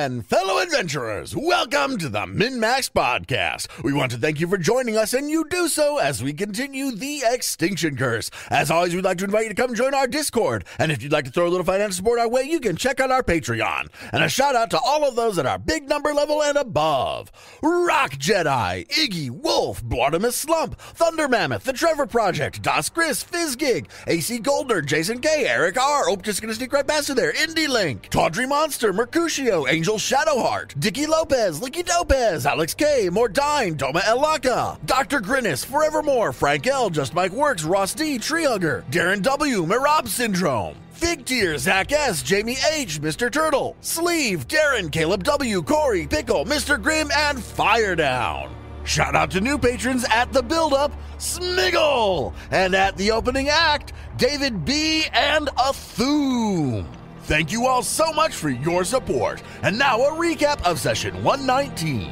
and fellow adventurers, welcome to the MNmaxed podcast. We want to thank you for joining us, and you do so as we continue the Extinction curse. As always, we'd like to invite you to come join our Discord, and if you'd like to throw a little financial support our way, you can check out our Patreon. And a shout out to all of those at our big number level and above. Rock Jedi, Iggy, Wolf, Blortimus Slump, Thunder Mammoth, The Trevor Project, Das Chris, Fizzgig, AC Goldner, Jason K, Eric R, oh, just gonna sneak right past you there, Indie Link, Tawdry Monster, Mercutio, Angel Shadowheart, Dicky Lopez, Licky Dopez, Alex K, Mordine, Doma Elaka, Dr. Grinnis, Forevermore, Frank L, Just Mike Works, Ross D, Treehugger, Darren W, Mirab Syndrome, Fig Tier, Zach S, Jamie H, Mr. Turtle, Sleeve, Darren, Caleb W, Corey, Pickle, Mr. Grimm, and Fire Down. Shout out to new patrons at The Build-Up, Smiggle, and at the opening act, David B and Athoom. Thank you all so much for your support. And now a recap of session 119.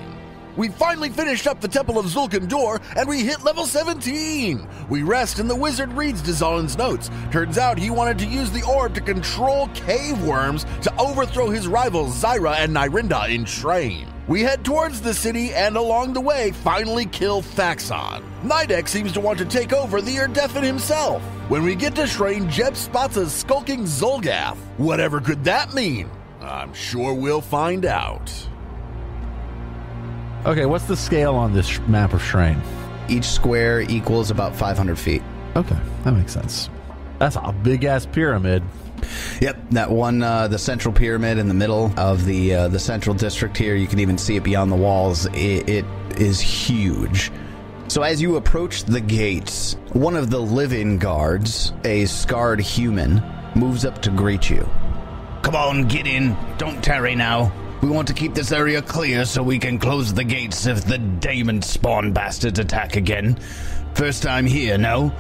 We finally finished up the Temple of Zul'Kandor, and we hit level 17. We rest, and the wizard reads Dzalin's notes. Turns out he wanted to use the orb to control cave worms to overthrow his rivals Zyra and Nyrinda in Shraen. We head towards the city, and along the way, finally kill Thaxon. Nidek seems to want to take over the Erdefin himself. When we get to Shraen, Jeb spots a skulking Zul'Gath. Whatever could that mean? I'm sure we'll find out. Okay, what's the scale on this map of Shraen? Each square equals about 500 feet. Okay, that makes sense. That's a big-ass pyramid. Yep, that one, the central pyramid in the middle of the central district here. You can even see it beyond the walls. It is huge. So as you approach the gates, one of the living guards, a scarred human, moves up to greet you. Come on, get in. Don't tarry now. We want to keep this area clear so we can close the gates if the Daemon spawn bastards attack again. First time here, no?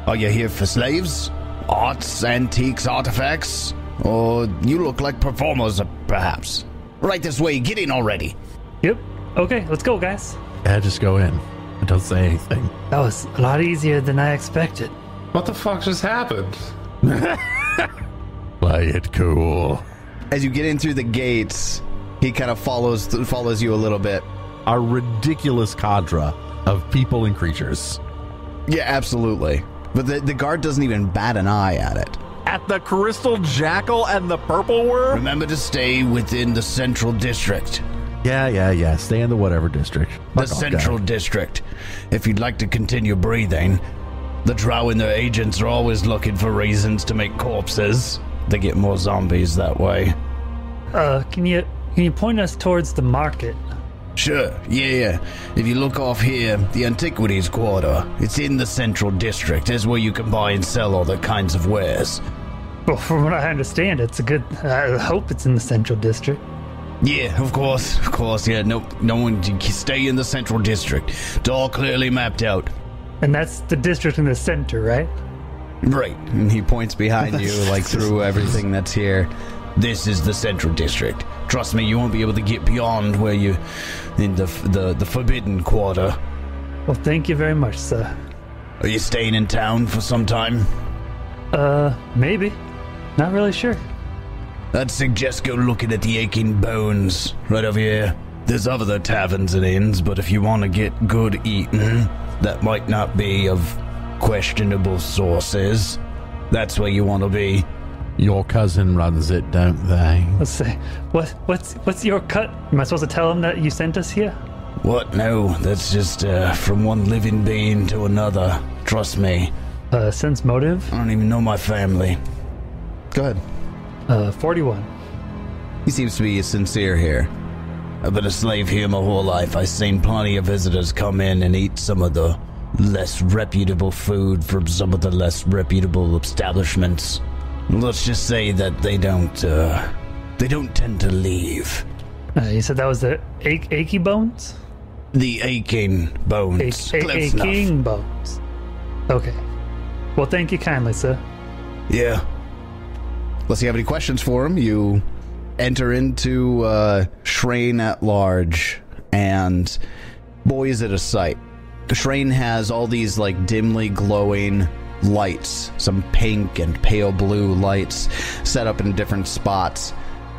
Are you here for slaves? Arts, antiques, artifacts? Or you look like performers, perhaps. Right this way, get in already. Yep. Okay, let's go, guys. Yeah, just go in. Don't say anything. That was a lot easier than I expected. What the fuck just happened? Play it cool. As you get in through the gates, he kind of follows you a little bit. A ridiculous cadre of people and creatures. Yeah, absolutely. But the guard doesn't even bat an eye at it. At the Crystal Jackal and the Purple Worm? Remember to stay within the central district. Yeah. Stay in the whatever district. The central district. If you'd like to continue breathing, the drow and their agents are always looking for reasons to make corpses. They get more zombies that way. Can you point us towards the market? Sure, yeah. If you look off here, the Antiquities Quarter, it's in the central district. It's where you can buy and sell all the kinds of wares. Well, from what I understand, I hope it's in the central district. Yeah, of course, yeah. No one can stay in the central district. It's all clearly mapped out. And that's the district in the center, right? Right, and he points behind you, like through everything that's here. This is the central district. Trust me, you won't be able to get beyond where you in the Forbidden Quarter. Well, thank you very much, sir. Are you staying in town for some time? Maybe. Not really sure. I'd suggest go looking at the Aching Bones right over here. There's other taverns and inns, but if you want to get good eating, that might not be of questionable sources, that's where you want to be. Your cousin runs it, don't they? Let's see. What's your cut? Am I supposed to tell him that you sent us here? What? No, that's just from one living being to another. Trust me. Sense motive? I don't even know my family. Go ahead. 41. He seems to be sincere here. I've been a slave here my whole life. I've seen plenty of visitors come in and eat some of the less reputable food from some of the less reputable establishments. Let's just say that they don't tend to leave. You said that was the achy bones? The aching bones. Aching bones. Okay. Well, thank you kindly, sir. Yeah. Unless you have any questions for him, you enter into Shraen at large, and boy, is it a sight. Shraen has all these like dimly glowing lights, some pink and pale blue lights set up in different spots.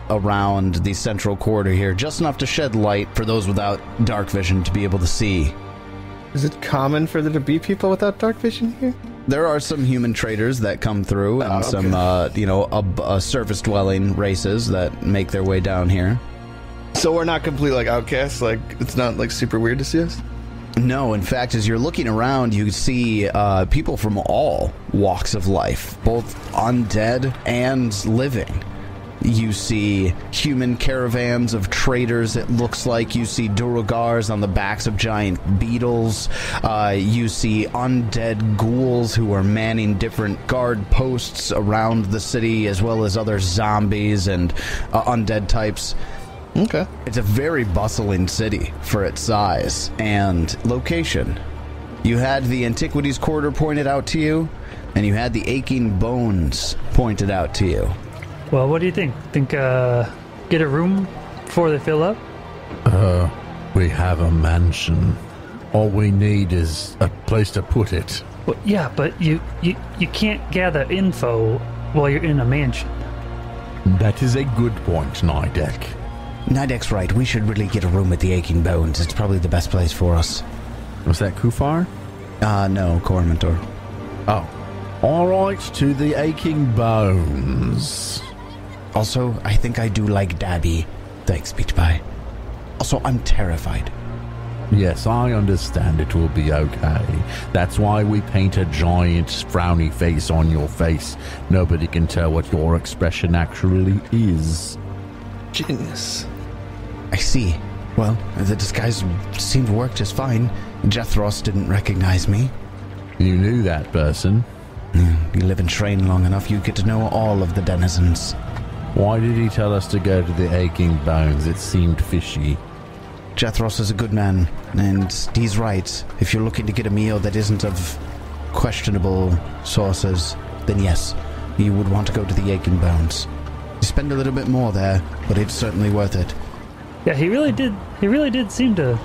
around the central corridor here, just enough to shed light for those without dark vision to be able to see. Is it common for there to be people without dark vision here? There are some human traders that come through, and some, surface-dwelling races that make their way down here. So we're not completely, like, outcasts? Like, it's not, like, super weird to see us? No, in fact, as you're looking around, you see people from all walks of life, both undead and living. You see human caravans of traders, it looks like. You see durugars on the backs of giant beetles. You see undead ghouls who are manning different guard posts around the city, as well as other zombies and undead types. Okay. It's a very bustling city for its size and location. You had the Antiquities Quarter pointed out to you, and you had the Aching Bones pointed out to you. Well, what do you think? Think get a room before they fill up? We have a mansion. All we need is a place to put it. Well, yeah, but you can't gather info while you're in a mansion. That is a good point, Nidek. Nidek's right. We should really get a room at the Aching Bones. It's probably the best place for us. Was that Kufar? No, Cormentor. Oh. All right, to the Aching Bones. Also, I think I do like Dabby. Thanks, Beach Pie. Also, I'm terrified. Yes, I understand it will be okay. That's why we paint a giant frowny face on your face. Nobody can tell what your expression actually is. Genius. I see. Well, the disguise seemed to work just fine. Jethros didn't recognize me. You knew that person? You live in Shraen long enough, you get to know all of the denizens. Why did he tell us to go to the Aching Bones? It seemed fishy. Jethros is a good man, and he's right. If you're looking to get a meal that isn't of questionable sources, then yes, you would want to go to the Aching Bones. You spend a little bit more there, but it's certainly worth it. Yeah, he really did. He really did seem to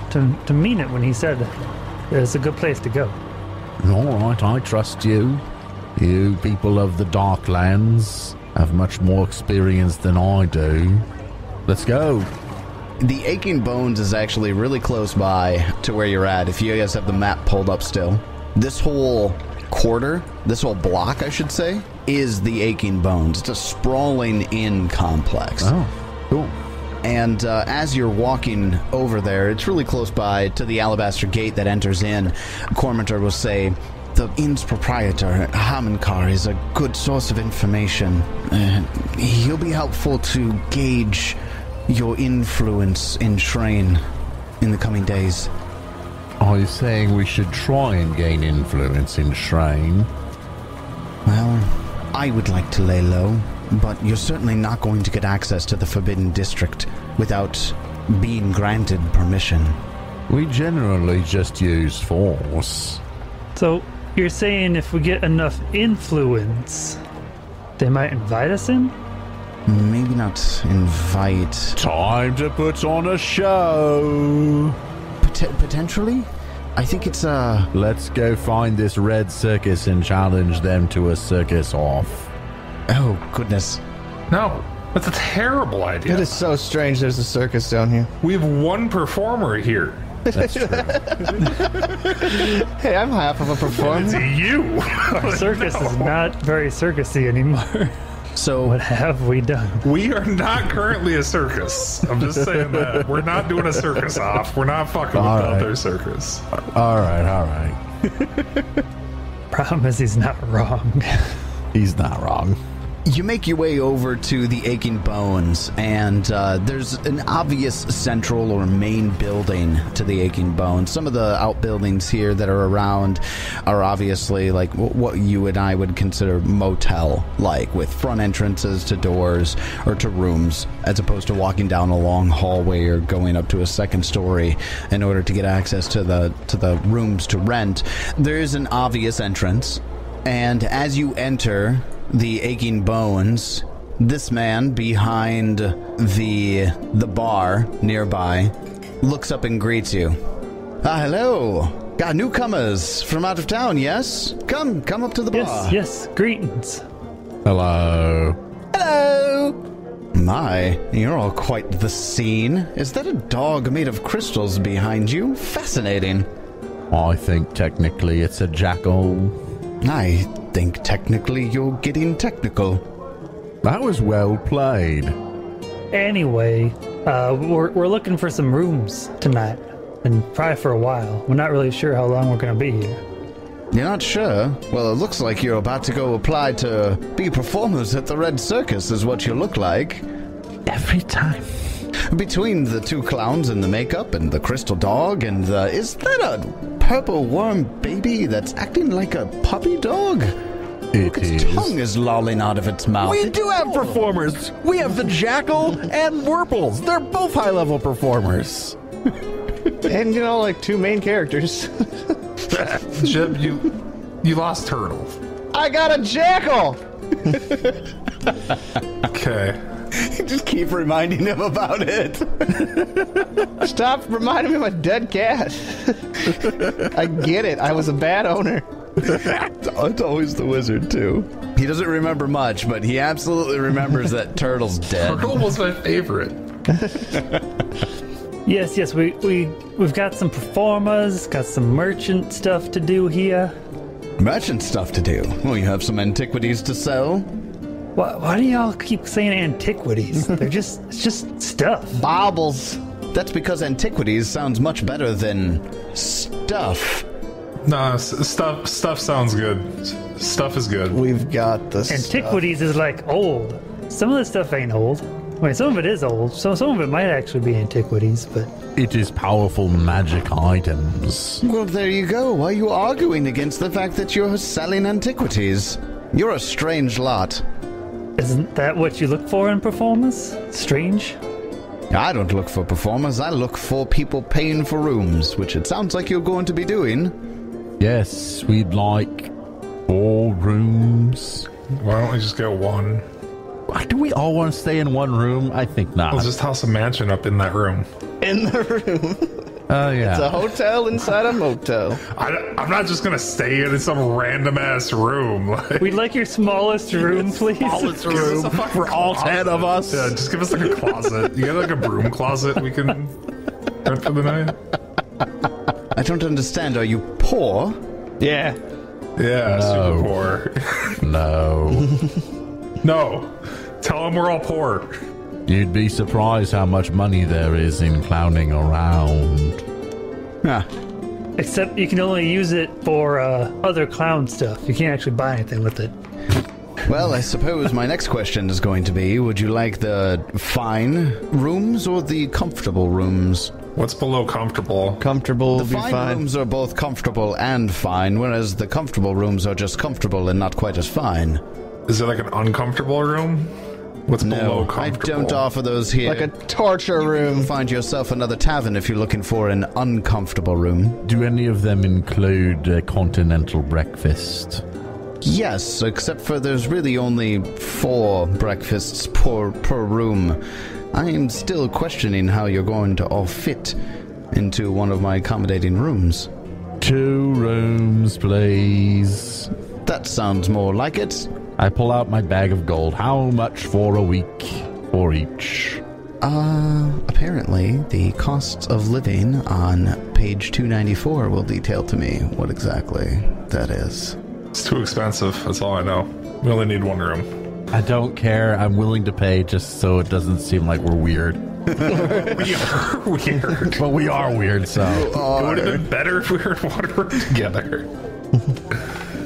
mean it when he said it's a good place to go. All right, I trust you. You people of the Darklands have much more experience than I do. Let's go. The Aching Bones is actually really close by to where you're at, if you guys have the map pulled up still. This whole quarter, this whole block, I should say, is the Aching Bones. It's a sprawling inn complex. Oh, cool. And as you're walking over there, it's really close by to the alabaster gate that enters in. Cormentor will say, the inn's proprietor, Hamankar, is a good source of information. He'll be helpful to gauge your influence in Shraen in the coming days. Are you saying we should try and gain influence in Shraen? Well, I would like to lay low, but you're certainly not going to get access to the Forbidden District without being granted permission. We generally just use force. So you're saying if we get enough influence, they might invite us in? Maybe not invite. Time to put on a show. Potentially? I think it's Let's go find this red circus and challenge them to a circus off. Oh, goodness. No, that's a terrible idea. It is so strange there's a circus down here. We have one performer here. That's true. Hey, I'm half of a performer. It's you. Our circus is not very circusy anymore. So What have we done? We are not currently a circus. I'm just saying that. We're not doing a circus off. We're not fucking with their circus. All right. Problem is he's not wrong. He's not wrong. you make your way over to the Aching Bones, and there's an obvious central or main building to the Aching Bones. Some of the outbuildings here that are around are obviously like what you and I would consider motel-like, with front entrances to doors or to rooms, as opposed to walking down a long hallway or going up to a second story in order to get access to the rooms to rent. There's an obvious entrance, and as you enter the Aching Bones, this man behind the bar nearby looks up and greets you. Hello. Got newcomers from out of town, yes? Come up to the bar. Yes, greetings. Hello. Hello. My, you're all quite the scene. Is that a dog made of crystals behind you? Fascinating. I think technically it's a jackal. I think technically you're getting technical. That was well played. Anyway, we're looking for some rooms tonight, and probably for a while. We're not really sure how long we're going to be here. You're not sure? Well, it looks like you're about to go apply to be performers at the Red Circus is what you look like. Every time. Between the two clowns and the makeup and the crystal dog and the... Is that a purple worm baby that's acting like a puppy dog? Its tongue is lolling out of its mouth. We do have performers. We have the jackal and Wurples. They're both high-level performers. And, you know, like 2 main characters. Jib, you lost Turtle. I got a jackal! Okay. Just keep reminding him about it. Stop reminding me of a dead cat. I get it. I was a bad owner. It's always the wizard, too. He doesn't remember much, but he absolutely remembers that Turtle's dead. Turtle was my favorite. Yes, we've got some performers, got some merchant stuff to do here. Merchant stuff to do. Well, you have some antiquities to sell. Why do y'all keep saying antiquities? It's just stuff. Baubles. That's because antiquities sounds much better than stuff. No, stuff sounds good. Stuff is good. We've got the Antiquities is like old. Some of the stuff ain't old. Wait, some of it is old. So some of it might actually be antiquities, but... It is powerful magic items. Well, there you go. Why are you arguing against the fact that you're selling antiquities? You're a strange lot. Isn't that what you look for in performers? Strange? I don't look for performers. I look for people paying for rooms, which it sounds like you're going to be doing. Yes, we'd like 4 rooms. Why don't we just get 1? Why do we all want to stay in one room? I think not. Let's just house a mansion up in that room. In the room. Oh, yeah. It's a hotel inside a motel. I'm not just gonna stay in some random ass room. We'd like your smallest room, please. Smallest Give us room a fucking for all closet. 10 of us. Yeah, just give us like a closet. You got like a broom closet we can rent for the night? I don't understand. Are you poor? Yeah. Yeah, No. super poor. No. No. Tell them we're all poor. You'd be surprised how much money there is in clowning around. Huh. Except you can only use it for other clown stuff. You can't actually buy anything with it. Well, I suppose my next question is going to be, would you like the fine rooms or the comfortable rooms? What's below comfortable? Comfortable The will be fine fine. rooms are both comfortable and fine, whereas the comfortable rooms are just comfortable and not quite as fine. Is it like an uncomfortable room? What's below No, I comfortable? don't offer those here. Like a torture room. Find yourself another tavern if you're looking for an uncomfortable room. Do any of them include a continental breakfast? Yes, except for there's really only 4 breakfasts per room. I am still questioning how you're going to all fit into one of my accommodating rooms. 2 rooms, please. That sounds more like it. I pull out my bag of gold. How much for a week for each? Apparently, the costs of living on page 294 will detail to me what exactly that is. It's too expensive. That's all I know. We only need 1 room. I don't care. I'm willing to pay just so it doesn't seem like we're weird. We are weird. But we are weird, so. It would have been better if we were in 1 room together.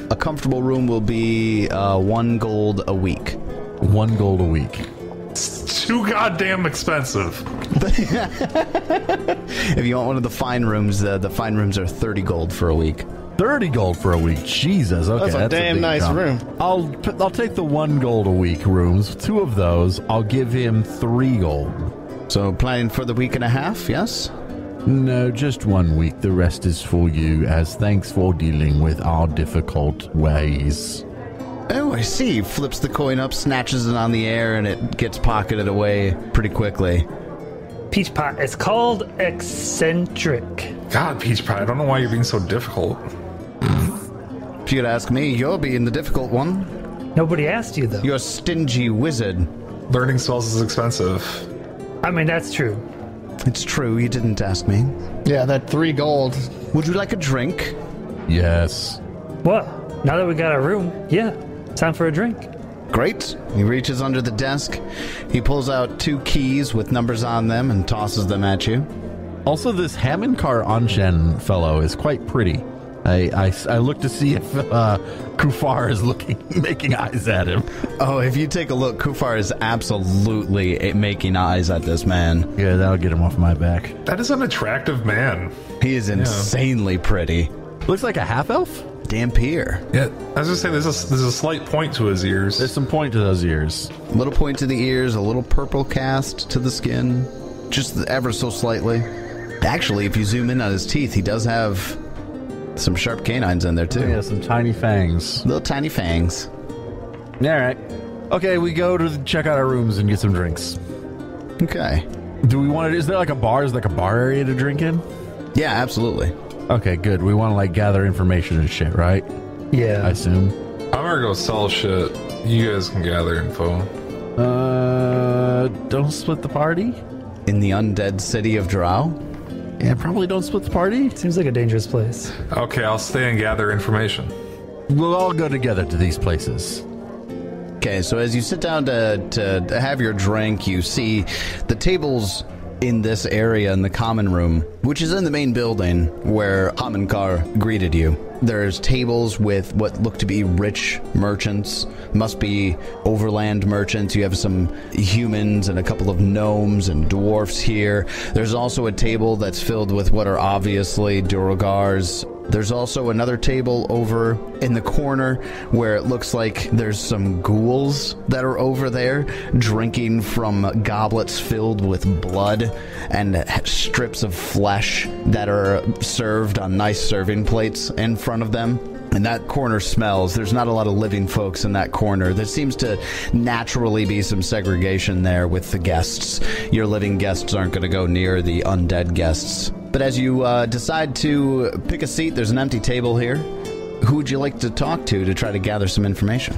A comfortable room will be 1 gold a week. 1 gold a week. It's too goddamn expensive. If you want one of the fine rooms, the fine rooms are 30 gold for a week. 30 gold for a week. Jesus. Okay, That's a damn big nice jump. room. I'll take the 1 gold a week rooms. 2 of those, I'll give him 3 gold. So planning for the week and a half, yes? No, just 1 week. The rest is for you, as thanks for dealing with our difficult ways. Oh, I see. Flips the coin up, snatches it on the air, and it gets pocketed away pretty quickly. Peach Pot. It's called Eccentric. God, Peach Pie, I don't know why you're being so difficult. If you'd ask me, you're being the difficult one. Nobody asked you, though. You're a stingy wizard. learning spells is expensive. I mean, that's true. It's true, you didn't ask me. Yeah, that 3 gold. Would you like a drink? Yes. Well, now that we got our room, yeah, time for a drink. Great. He reaches under the desk. He pulls out 2 keys with numbers on them and tosses them at you. Also, this Hammonkar Anshen fellow is quite pretty. I look to see if Kufar is making eyes at him. Oh, if you take a look, Kufar is absolutely making eyes at this man. Yeah, that'll get him off my back. That is an attractive man. He is insanely pretty. Looks like a half-elf? Dampier. Yeah, I was just saying there's a slight point to his ears. There's some point to those ears. A little point to the ears, a little purple cast to the skin. Just ever so slightly. Actually, if you zoom in on his teeth, he does have some sharp canines in there, too. Yeah, some tiny fangs. Little tiny fangs. All right. Okay, we go to check out our rooms and get some drinks. Okay. Do we want to... Is there like a bar? Is there like a bar area to drink in? Yeah, absolutely. Okay, good. We want to like gather information and shit, right? Yeah. I assume. I'm gonna go sell shit. You guys can gather info. Don't split the party? In the undead city of Drow? Yeah, probably don't split the party. Seems like a dangerous place. Okay, I'll stay and gather information. We'll all go together to these places. Okay, so as you sit down to have your drink, you see the tables in this area in the common room, which is in the main building where Hammonkar greeted you. There's tables with what look to be rich merchants, must be overland merchants. You have some humans and a couple of gnomes and dwarfs here. There's also a table that's filled with what are obviously Durugars. There's also another table over in the corner where it looks like there's some ghouls that are over there drinking from goblets filled with blood and strips of flesh that are served on nice serving plates in front of them. And that corner smells. There's not a lot of living folks in that corner. There seems to naturally be some segregation there with the guests. Your living guests aren't going to go near the undead guests. But as you decide to pick a seat, there's an empty table here. Who would you like to talk to try to gather some information?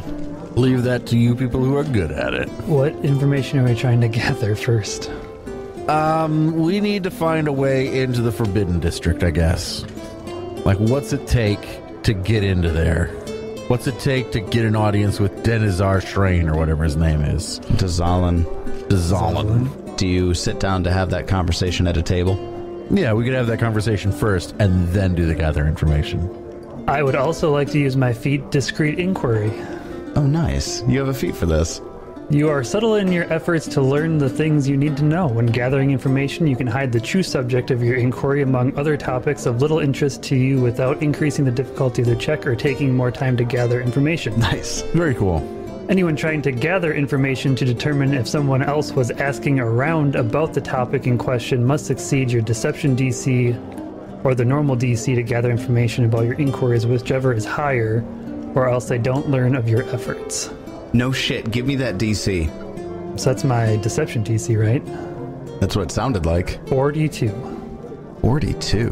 Leave that to you people who are good at it. What information are we trying to gather first? We need to find a way into the Forbidden District, I guess. Like, what's it take to get into there? What's it take to get an audience with Denizar Shraen or whatever his name is? Dazalin. Do you sit down to have that conversation at a table? Yeah, we could have that conversation first and then do the gather information. I would also like to use my feat Discreet Inquiry. Oh, nice. You have a feat for this. You are subtle in your efforts to learn the things you need to know. When gathering information, you can hide the true subject of your inquiry among other topics of little interest to you without increasing the difficulty of the check or taking more time to gather information. Nice. Very cool. Anyone trying to gather information to determine if someone else was asking around about the topic in question must exceed your deception DC or the normal DC to gather information about your inquiries, whichever is higher, or else they don't learn of your efforts. No shit. Give me that DC. So that's my deception DC, right? That's what it sounded like. 42. 42.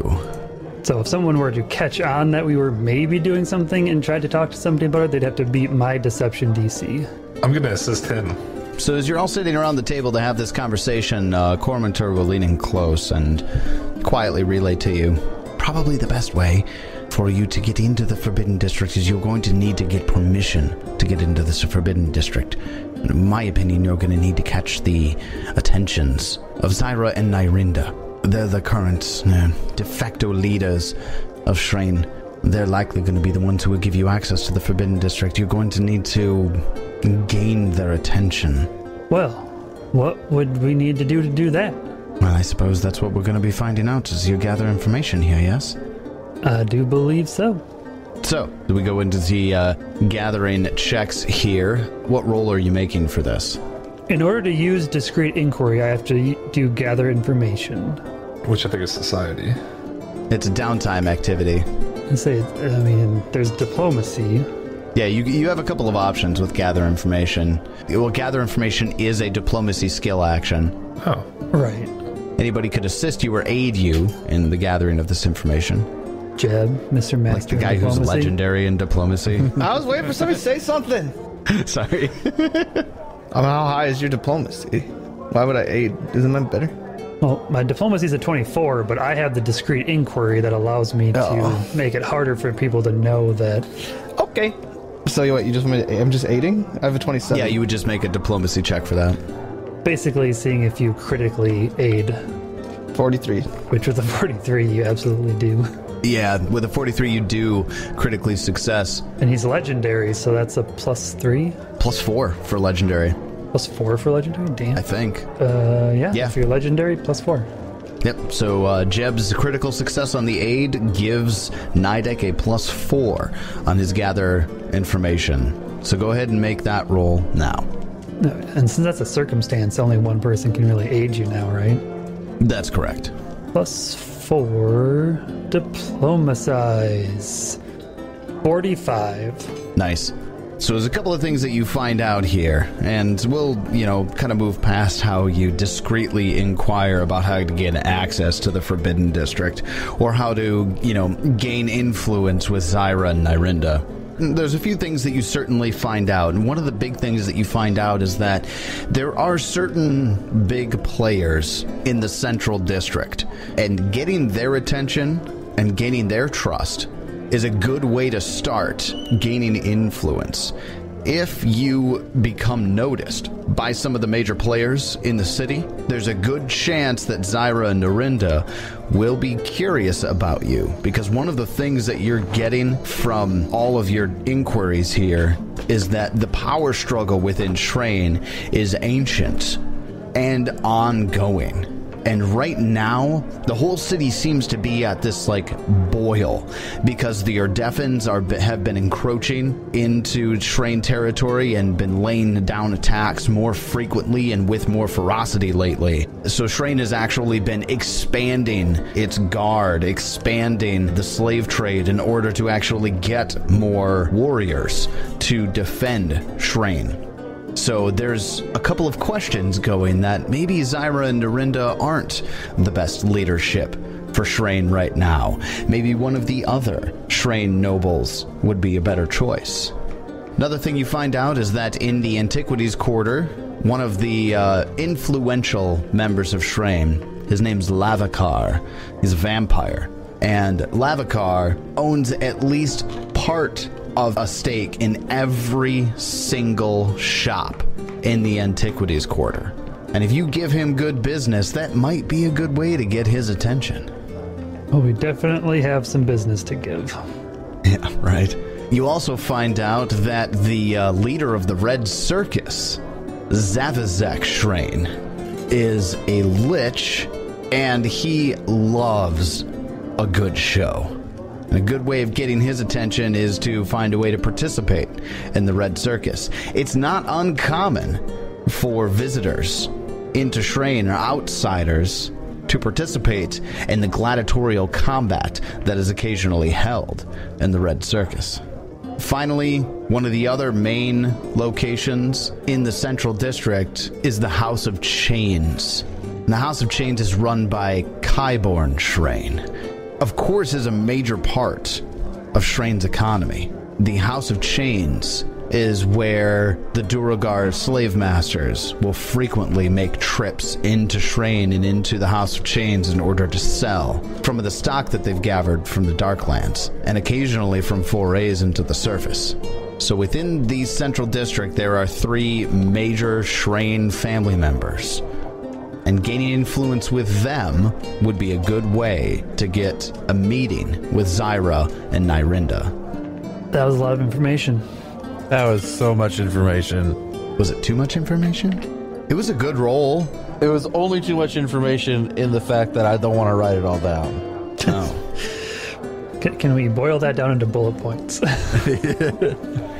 So if someone were to catch on that we were maybe doing something and tried to talk to somebody about it, they'd have to beat my deception DC. I'm going to assist him. So as you're all sitting around the table to have this conversation, Cormantur will lean in close and quietly relay to you. Probably the best way for you to get into the Forbidden District is you're going to need to get permission to get into this Forbidden District. In my opinion, you're going to need to catch the attentions of Zyra and Nyrinda. They're the current de facto leaders of Shraen. They're likely going to be the ones who will give you access to the Forbidden District. You're going to need to gain their attention. Well, what would we need to do that? Well, I suppose that's what we're going to be finding out as you gather information here, yes? I do believe so. So, do we go into the gathering checks here? What role are you making for this? In order to use Discreet Inquiry, I have to do gather information. Which I think is society. It's a downtime activity. There's diplomacy. Yeah, you have a couple of options with gather information. Well, gather information is a diplomacy skill action. Oh. Right. Anybody could assist you or aid you in the gathering of this information. Jeb, Mr. Master. Like the guy who's legendary in diplomacy. I was waiting for somebody to say something. Sorry. How high is your diplomacy? Why would I aid? Isn't mine better? Well, my diplomacy is a 24, but I have the discreet inquiry that allows me to make it harder for people to know that. Okay. So what? You just want me to, I'm just aiding? I have a 27. Yeah, you would just make a diplomacy check for that. Basically, seeing if you critically aid. 43. Which with a 43, you absolutely do. Yeah, with a 43, you do critically success. And he's legendary, so that's a +3. +4 for legendary. +4 for legendary? Damn. I think. Yeah. Yeah. If you're legendary, +4. Yep, so Jeb's critical success on the aid gives Nidek a +4 on his gather information. So go ahead and make that roll now. No, and since that's a circumstance, only one person can really aid you now, right? That's correct. +4 diplomacize. 45. Nice. So there's a couple of things that you find out here, and we'll, kind of move past how you discreetly inquire about how to get access to the Forbidden District, or how to, gain influence with Zyra and Nyrinda. There's a few things that you certainly find out, and one of the big things that you find out is that there are certain big players in the Central District, and getting their attention and gaining their trust is a good way to start gaining influence. If you become noticed by some of the major players in the city, there's a good chance that Zyra and Nyrinda will be curious about you, because one of the things that you're getting from all of your inquiries here is that the power struggle within Shraen is ancient and ongoing. And right now, the whole city seems to be at this, boil, because the Urdeffins have been encroaching into Shraen territory and been laying down attacks more frequently and with more ferocity lately. So Shraen has actually been expanding its guard, expanding the slave trade in order to actually get more warriors to defend Shraen. So there's a couple of questions going that maybe Zyra and Nyrinda aren't the best leadership for Shraen right now. Maybe one of the other Shraen nobles would be a better choice. Another thing you find out is that in the Antiquities Quarter, one of the influential members of Shraen, his name's Lavakar, he's a vampire. And Lavakar owns at least part of a stake in every single shop in the Antiquities Quarter. And if you give him good business, that might be a good way to get his attention. Well, we definitely have some business to give. Yeah, right. You also find out that the leader of the Red Circus, Zavazek Shraen, is a lich, and he loves a good show. And a good way of getting his attention is to find a way to participate in the Red Circus. It's not uncommon for visitors into Shraen or outsiders to participate in the gladiatorial combat that is occasionally held in the Red Circus. Finally, one of the other main locations in the Central District is the House of Chains. And the House of Chains is run by Kyborn Shraen. Of course, is a major part of Shraen's economy. The House of Chains is where the Duragar slave masters will frequently make trips into Shraen and into the House of Chains in order to sell from the stock that they've gathered from the Darklands, and occasionally from forays into the surface. So within the Central District, there are 3 major Shraen family members, and gaining influence with them would be a good way to get a meeting with Zyra and Nyrinda. That was a lot of information. That was so much information. Was it too much information? It was a good roll. It was only too much information in the fact that I don't want to write it all down. Oh. Can we boil that down into bullet points?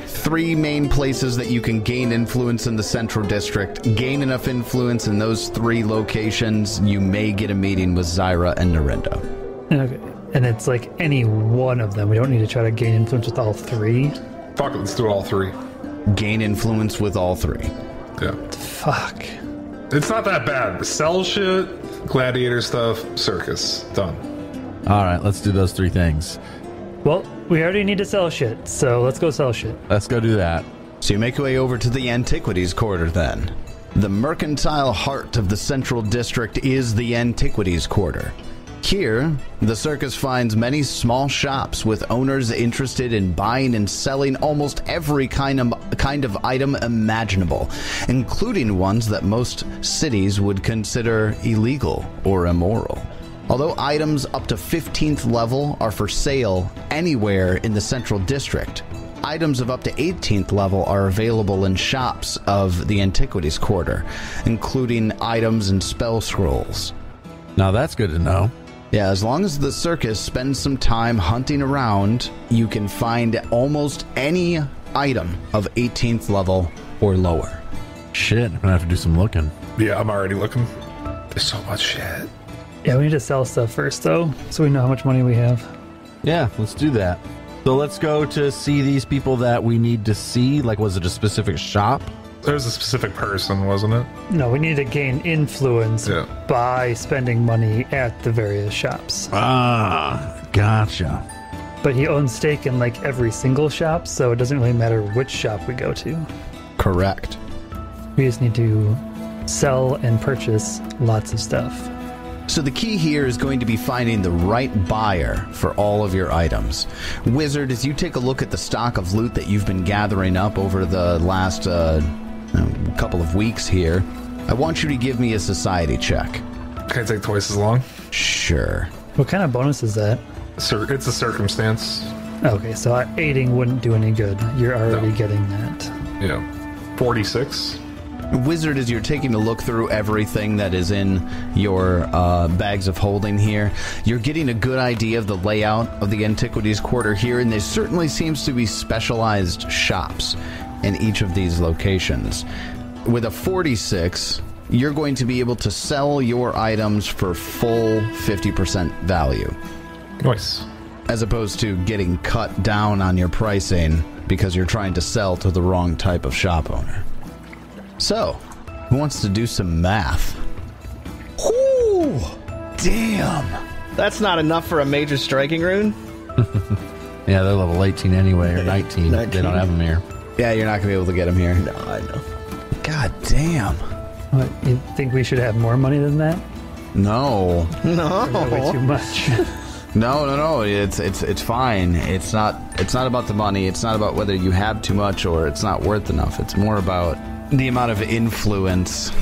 3 main places that you can gain influence in the Central District. Gain enough influence in those 3 locations, you may get a meeting with Zyra and Nyrinda. Okay. And it's like any one of them. We don't need to try to gain influence with all 3. Fuck it, let's do all 3. Gain influence with all 3. Yeah. Fuck. It's not that bad. Sell shit, gladiator stuff, circus. Done. All right, let's do those 3 things. Well, we already need to sell shit, so let's go sell shit. Let's go do that. So you make your way over to the Antiquities Quarter then. The mercantile heart of the Central District is the Antiquities Quarter. Here, the circus finds many small shops with owners interested in buying and selling almost every kind of item imaginable, including ones that most cities would consider illegal or immoral. Although items up to 15th level are for sale anywhere in the Central District, items of up to 18th level are available in shops of the Antiquities Quarter, including items and spell scrolls. Now that's good to know. Yeah, as long as the circus spends some time hunting around, you can find almost any item of 18th level or lower. Shit, I'm gonna have to do some looking. Yeah, I'm already looking. There's so much shit. Yeah, we need to sell stuff first, though, so we know how much money we have. Yeah, let's do that. So let's go to see these people that we need to see. Like, was it a specific shop? There's a specific person, wasn't it? No, we need to gain influence by spending money at the various shops. Ah, gotcha. But he owns stake in like every single shop, so it doesn't really matter which shop we go to. Correct. We just need to sell and purchase lots of stuff. So the key here is going to be finding the right buyer for all of your items. Wizard, as you take a look at the stock of loot that you've been gathering up over the last couple of weeks here, I want you to give me a society check. Can I take twice as long? Sure. What kind of bonus is that? It's a circumstance. Okay, so aiding wouldn't do any good. You're already getting that. Yeah. 46. Wizard, as you're taking a look through everything that is in your bags of holding here, you're getting a good idea of the layout of the Antiquities Quarter here, and there certainly seems to be specialized shops in each of these locations. With a 46, you're going to be able to sell your items for full 50% value. Nice. As opposed to getting cut down on your pricing because you're trying to sell to the wrong type of shop owner. So, who wants to do some math? Whoo! Damn! That's not enough for a major striking rune. Yeah, they're level 18 anyway, or 19. 19. They don't have them here. Yeah, you're not going to be able to get them here. No, I know. God damn. What, you think we should have more money than that? No. Or is that way too much? No. It's fine. It's not about the money. It's not about whether you have too much or it's not worth enough. It's more about the amount of influence.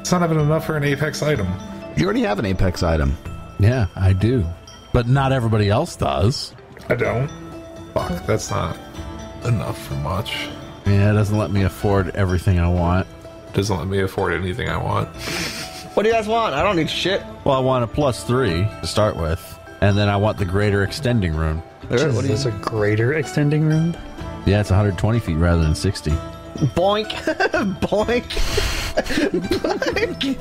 It's not even enough for an Apex item. You already have an Apex item. Yeah, I do. But not everybody else does. I don't. Fuck, that's not enough for much. Yeah, it doesn't let me afford everything I want. Doesn't let me afford anything I want. What do you guys want? I don't need shit. Well, I want a +3 to start with, and then I want the greater extending rune. What is a greater extending rune? Yeah, it's 120 feet rather than 60. Boink. Boink. Boink.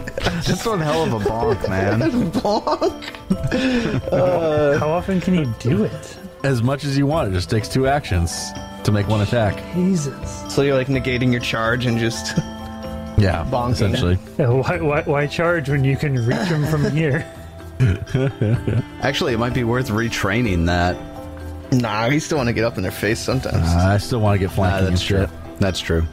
That's one hell of a bonk, man. Bonk. How often can you do it? As much as you want. It just takes 2 actions to make 1 attack. Jesus. So you're like negating your charge and just... Yeah, bonking. essentially. Yeah, why charge when you can reach them from here? Actually, it might be worth retraining that. Nah, you still want to get up in their face sometimes. I still want to get flanking and That's true. shit. That's true.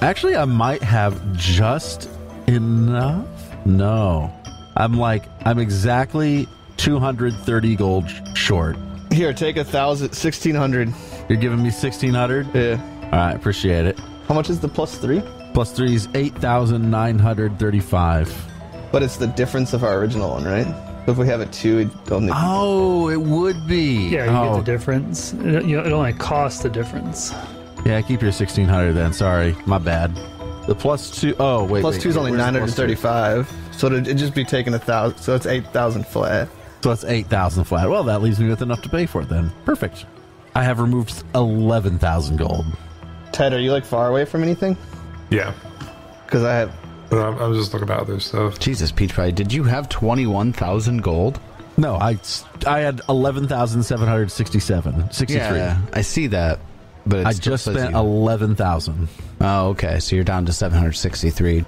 Actually, I might have just enough. No. I'm exactly 230 gold short. Here, take 1,600. You're giving me 1,600? Yeah. All right, appreciate it. How much is the +3? +3 is 8,935. But it's the difference of our original one, right? If we have a 2, it only... Oh, it would be. Yeah, you get the difference. It only costs the difference. Yeah, keep your 1,600 then. Sorry, my bad. The +2. Oh, wait. +2 is only where's the +2? 935. So it'd just be taking 1,000. So it's 8,000 flat. So that's 8,000 flat. Well, that leaves me with enough to pay for it then. Perfect. I have removed 11,000 gold. Ted, are you like far away from anything? Yeah. Because I have... I'm just looking at other stuff. Jesus, Peach Pie, did you have 21,000 gold? No, I had 11,767. 63. Yeah, I see that. But it I still just says spent you- 11,000. Oh, okay. So you're down to 763.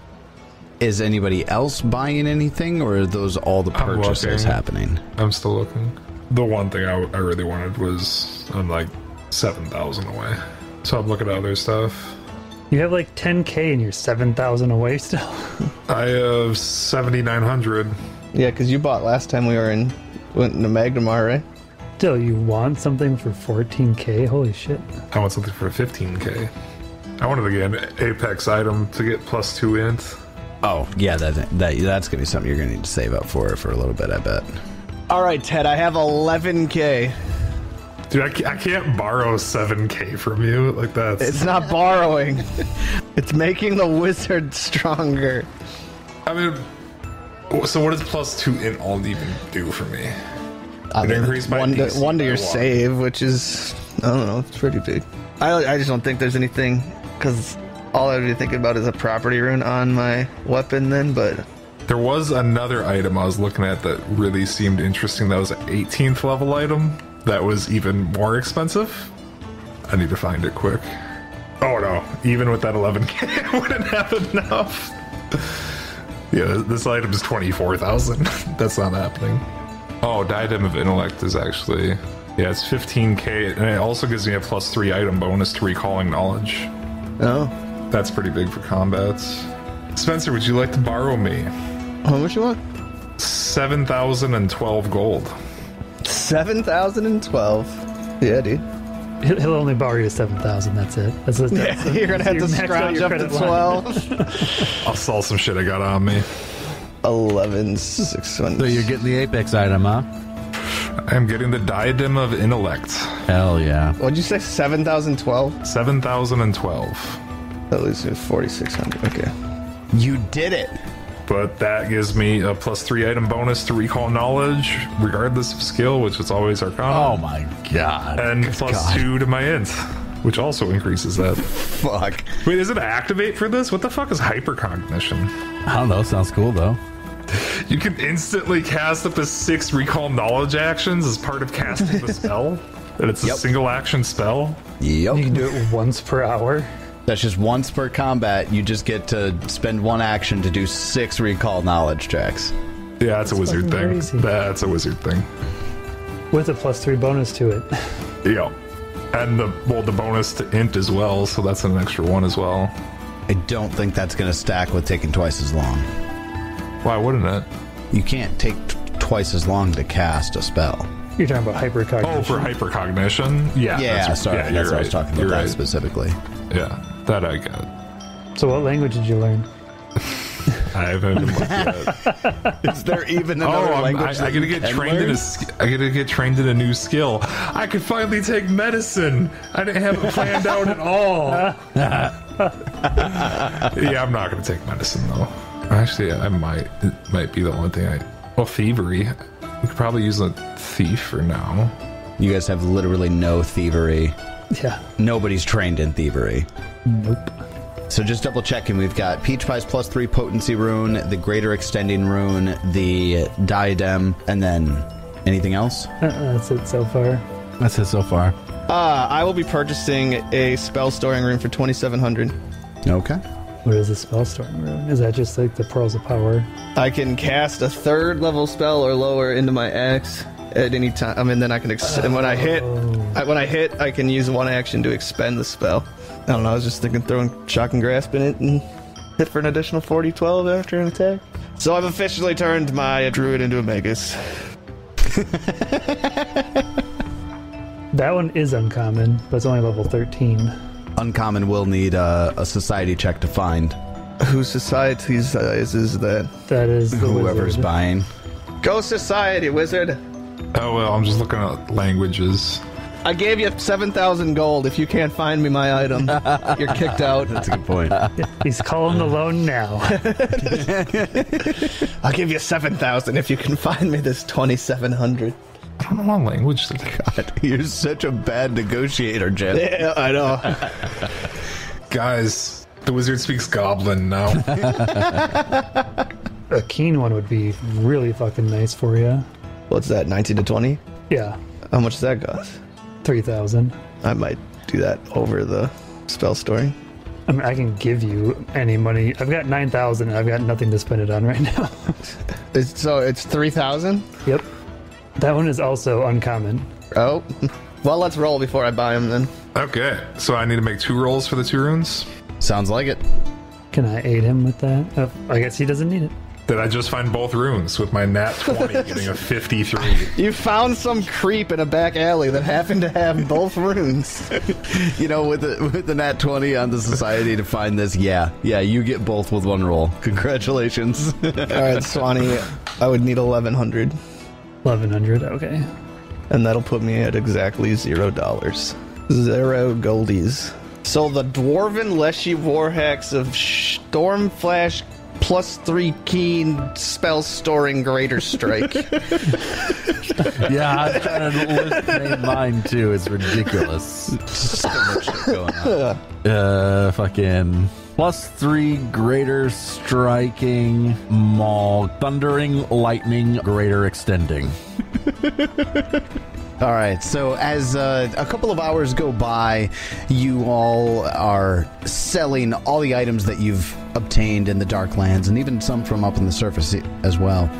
Is anybody else buying anything, or are those all the I'm purchases looking. happening? I'm still looking. The one thing I really wanted was I'm like 7,000 away. So I'm looking at other stuff. You have like 10k and you're 7,000 away still. I have 7,900. Yeah, because you bought last time we went into Magnemar, right? Still, you want something for 14k? Holy shit. I want something for 15k. I wanted to get an Apex item to get +2 int. Oh, yeah, that's going to be something you're going to need to save up for a little bit, I bet. All right, Ted, I have 11k. Dude, I can't borrow 7k from you. Like, that's... It's not borrowing. It's making the wizard stronger. I mean, so what does +2 int all even do for me? I mean, increase my one DC to by your one. save, which is, I don't know, it's pretty big. I just don't think there's anything, because all I'd be thinking about is a property rune on my weapon then, but... There was another item I was looking at that really seemed interesting. That was an 18th level item that was even more expensive. I need to find it quick. Oh no, even with that 11k, I wouldn't have enough. Yeah, this item is 24,000. That's not happening. Oh, Diadem of Intellect is actually... Yeah, it's 15k, and it also gives me a +3 item bonus to Recalling Knowledge. Oh. That's pretty big for combats. Spencer, would you like to borrow me? How much you want? 7,012 gold. 7,012. Yeah, dude. He'll only borrow you 7,000, that's it. You're going to have to scrounge up to 12. I'll sell some shit I got on me. 11,600. So you're getting the Apex item, huh? I'm getting the Diadem of Intellect. Hell yeah. What'd you say, 7,012? 7,012. That leaves you 4,600. Okay. You did it. But that gives me a +3 item bonus to Recall Knowledge, regardless of skill, which is always Arcana. Oh my god. And +2 to my int, which also increases that. Fuck. Wait, is it activate for this? What the fuck is hypercognition? I don't know. Sounds cool though. You can instantly cast up to 6 Recall Knowledge actions as part of casting the spell? And it's a single action spell? Yep. You can do it once per hour. That's just once per combat. You just get to spend one action to do 6 recall knowledge checks. Yeah, that's a wizard fucking thing. crazy. That's a wizard thing. With a +3 bonus to it. Yeah. And the bonus to int as well, so that's an extra one as well. I don't think that's going to stack with taking twice as long. Why wouldn't it? You can't take twice as long to cast a spell. You're talking about hypercognition. Oh, for hypercognition? Yeah. Yeah, sorry. Yeah, That's what I was talking about You're that right. specifically. Yeah, that I get. So what language did you learn? I haven't even looked yet. Is there even Oh, another I language? gotta get trained in I gotta get trained in a new skill. I could finally take medicine. I didn't have it planned out at all. Yeah, I'm not gonna take medicine though. Actually, I might. It might be the only thing Well, thievery. We could probably use a thief for now. You guys have literally no thievery. Yeah. Nobody's trained in thievery. Nope. So just double checking, we've got Peach Pie's +3 potency rune, the greater extending rune, the diadem, and then anything else? That's it so far. That's it so far. I will be purchasing a spell storing room for 2,700. Okay. What is a spell storing room? Is that just like the pearls of power? I can cast a 3rd level spell or lower into my axe at any time. I mean, then I can and when I hit, I can use one action to expend the spell. I don't know. I was just thinking throwing Shocking Grasp in it and hit for an additional 40/12 after an attack. So I've officially turned my druid into a magus. That one is uncommon, but it's only level 13. Uncommon will need a society check to find. Whose society's is that? That is the Whoever's wizard. buying. Go society, wizard. Oh well, I'm just looking at languages. I gave you 7,000 gold. If you can't find me my item, you're kicked out. That's a good point. He's calling the loan now. I'll give you 7,000 if you can find me this 2,700. I don't know what language to take. God, you're such a bad negotiator, Jeff. Yeah, I know. Guys, the wizard speaks goblin now. A keen one would be really fucking nice for you. What's that, 19 to 20? Yeah, How much does that cost? 3,000. I might do that over the spell storing. I mean, I can give you any money. I've got 9,000 and I've got nothing to spend it on right now. So it's 3,000? Yep. That one is also uncommon. Oh, Well, let's roll before I buy them then. Okay, so I need to make 2 rolls for the 2 runes. Sounds like it. Can I aid him with that? Oh, I guess he doesn't need it. Did I just find both runes with my nat 20 getting a 53? You found some creep in a back alley that happened to have both runes. You know, with the nat 20 on the society to find this, yeah, you get both with 1 roll. Congratulations. All right, Swanee, I would need 1,100. 1,100, okay. And that'll put me at exactly $0. 0 goldies. So the Dwarven Leshy Warhacks of Stormflash +3 keen spell storing Greater Strike. Yeah, I'm trying to name mine too. It's ridiculous. So much shit going on. Fucking +3 greater striking, maul, thundering, lightning, greater extending. All right, so as a couple of hours go by, you all are selling all the items that you've obtained in the Darklands, and even some from up in the surface as well.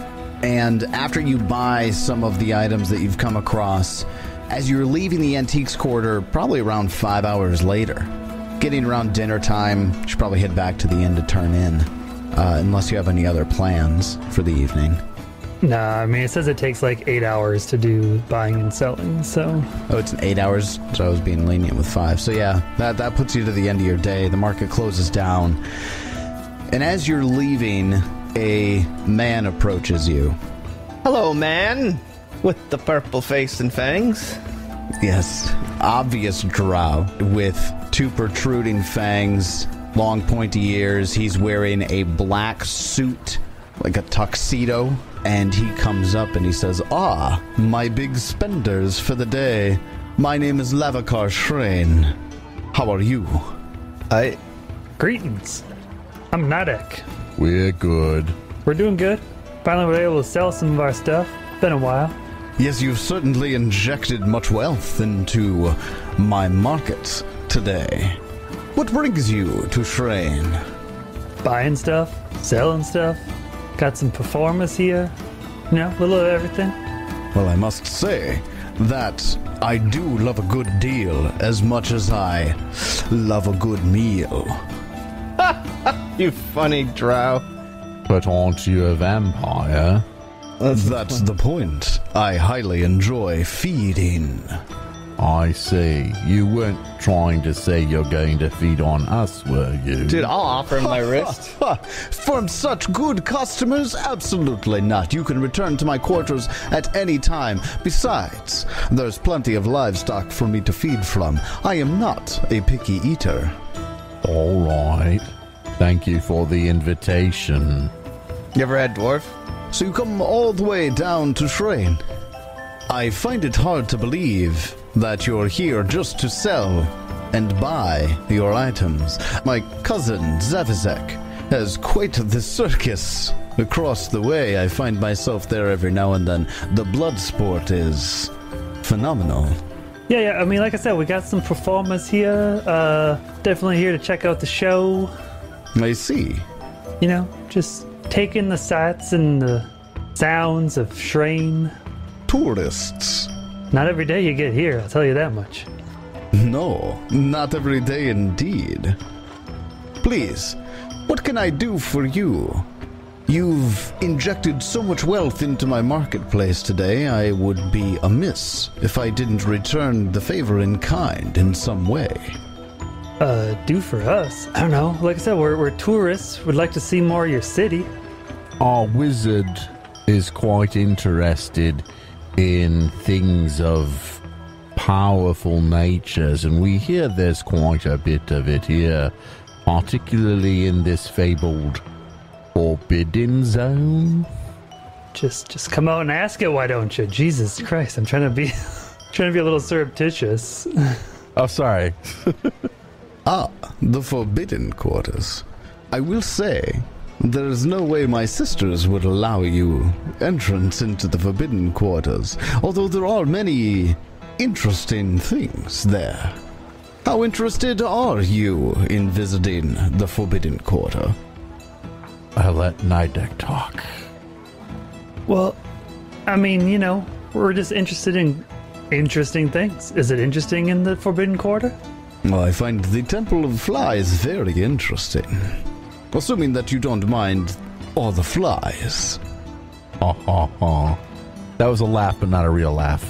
And after you buy some of the items that you've come across, as you're leaving the Antiques Quarter, probably around 5 hours later, getting around dinner time, you should probably head back to the inn to turn in, unless you have any other plans for the evening. Nah, I mean, it says it takes like 8 hours to do buying and selling, so... Oh, it's 8 hours? So I was being lenient with 5. So yeah, that puts you to the end of your day. The market closes down. And as you're leaving, a man approaches you. Hello, man. With the purple face and fangs. Yes, obvious drow with 2 protruding fangs, long pointy ears. He's wearing a black suit, like a tuxedo. And he comes up and he says, "Ah, my big spenders for the day. My name is Lavakar Shraen. How are you?" Greetings. I'm Nadek. We're good. We're doing good. Finally we're able to sell some of our stuff. Been a while. Yes, you've certainly injected much wealth into my market today. What brings you to Shraen? Buying stuff, selling stuff. Got some performers here. You know, a little of everything. Well, I must say that I do love a good deal as much as I love a good meal. You funny drow. But aren't you a vampire? That's the point. I highly enjoy feeding. I see. You weren't trying to say you're going to feed on us, were you? Dude, I'll offer him my wrist. From such good customers? Absolutely not. You can return to my quarters at any time. Besides, there's plenty of livestock for me to feed from. I am not a picky eater. All right. Thank you for the invitation. You ever had dwarf? So you come all the way down to Shraen. I find it hard to believe that you're here just to sell and buy your items. My cousin Zavizek has quite the circus across the way. I find myself there every now and then. The blood sport is phenomenal. Yeah, I mean, like I said, we got some performers here. Definitely here to check out the show. I see. You know, just taking the sights and the sounds of Shraen. Tourists. Not every day you get here, I'll tell you that much. No, not every day indeed. Please, what can I do for you? You've injected so much wealth into my marketplace today, I would be amiss if I didn't return the favor in kind in some way. Do for us? I don't know. Like I said, we're tourists. We'd like to see more of your city. Our wizard is quite interested in things of powerful natures, and we hear there's quite a bit of it here, particularly in this fabled Forbidden Zone. Just come out and ask it, why don't you? Jesus Christ, I'm trying to be a little surreptitious. Oh, sorry. The Forbidden Quarters. I will say, there is no way my sisters would allow you entrance into the Forbidden Quarters, although there are many interesting things there. How interested are you in visiting the Forbidden Quarter? I'll let Nidek talk. Well, I mean, you know, we're just interested in interesting things. Is it interesting in the Forbidden Quarter? Well, I find the Temple of Flies very interesting. Assuming that you don't mind all the flies. Ha ha ha. That was a laugh, but not a real laugh.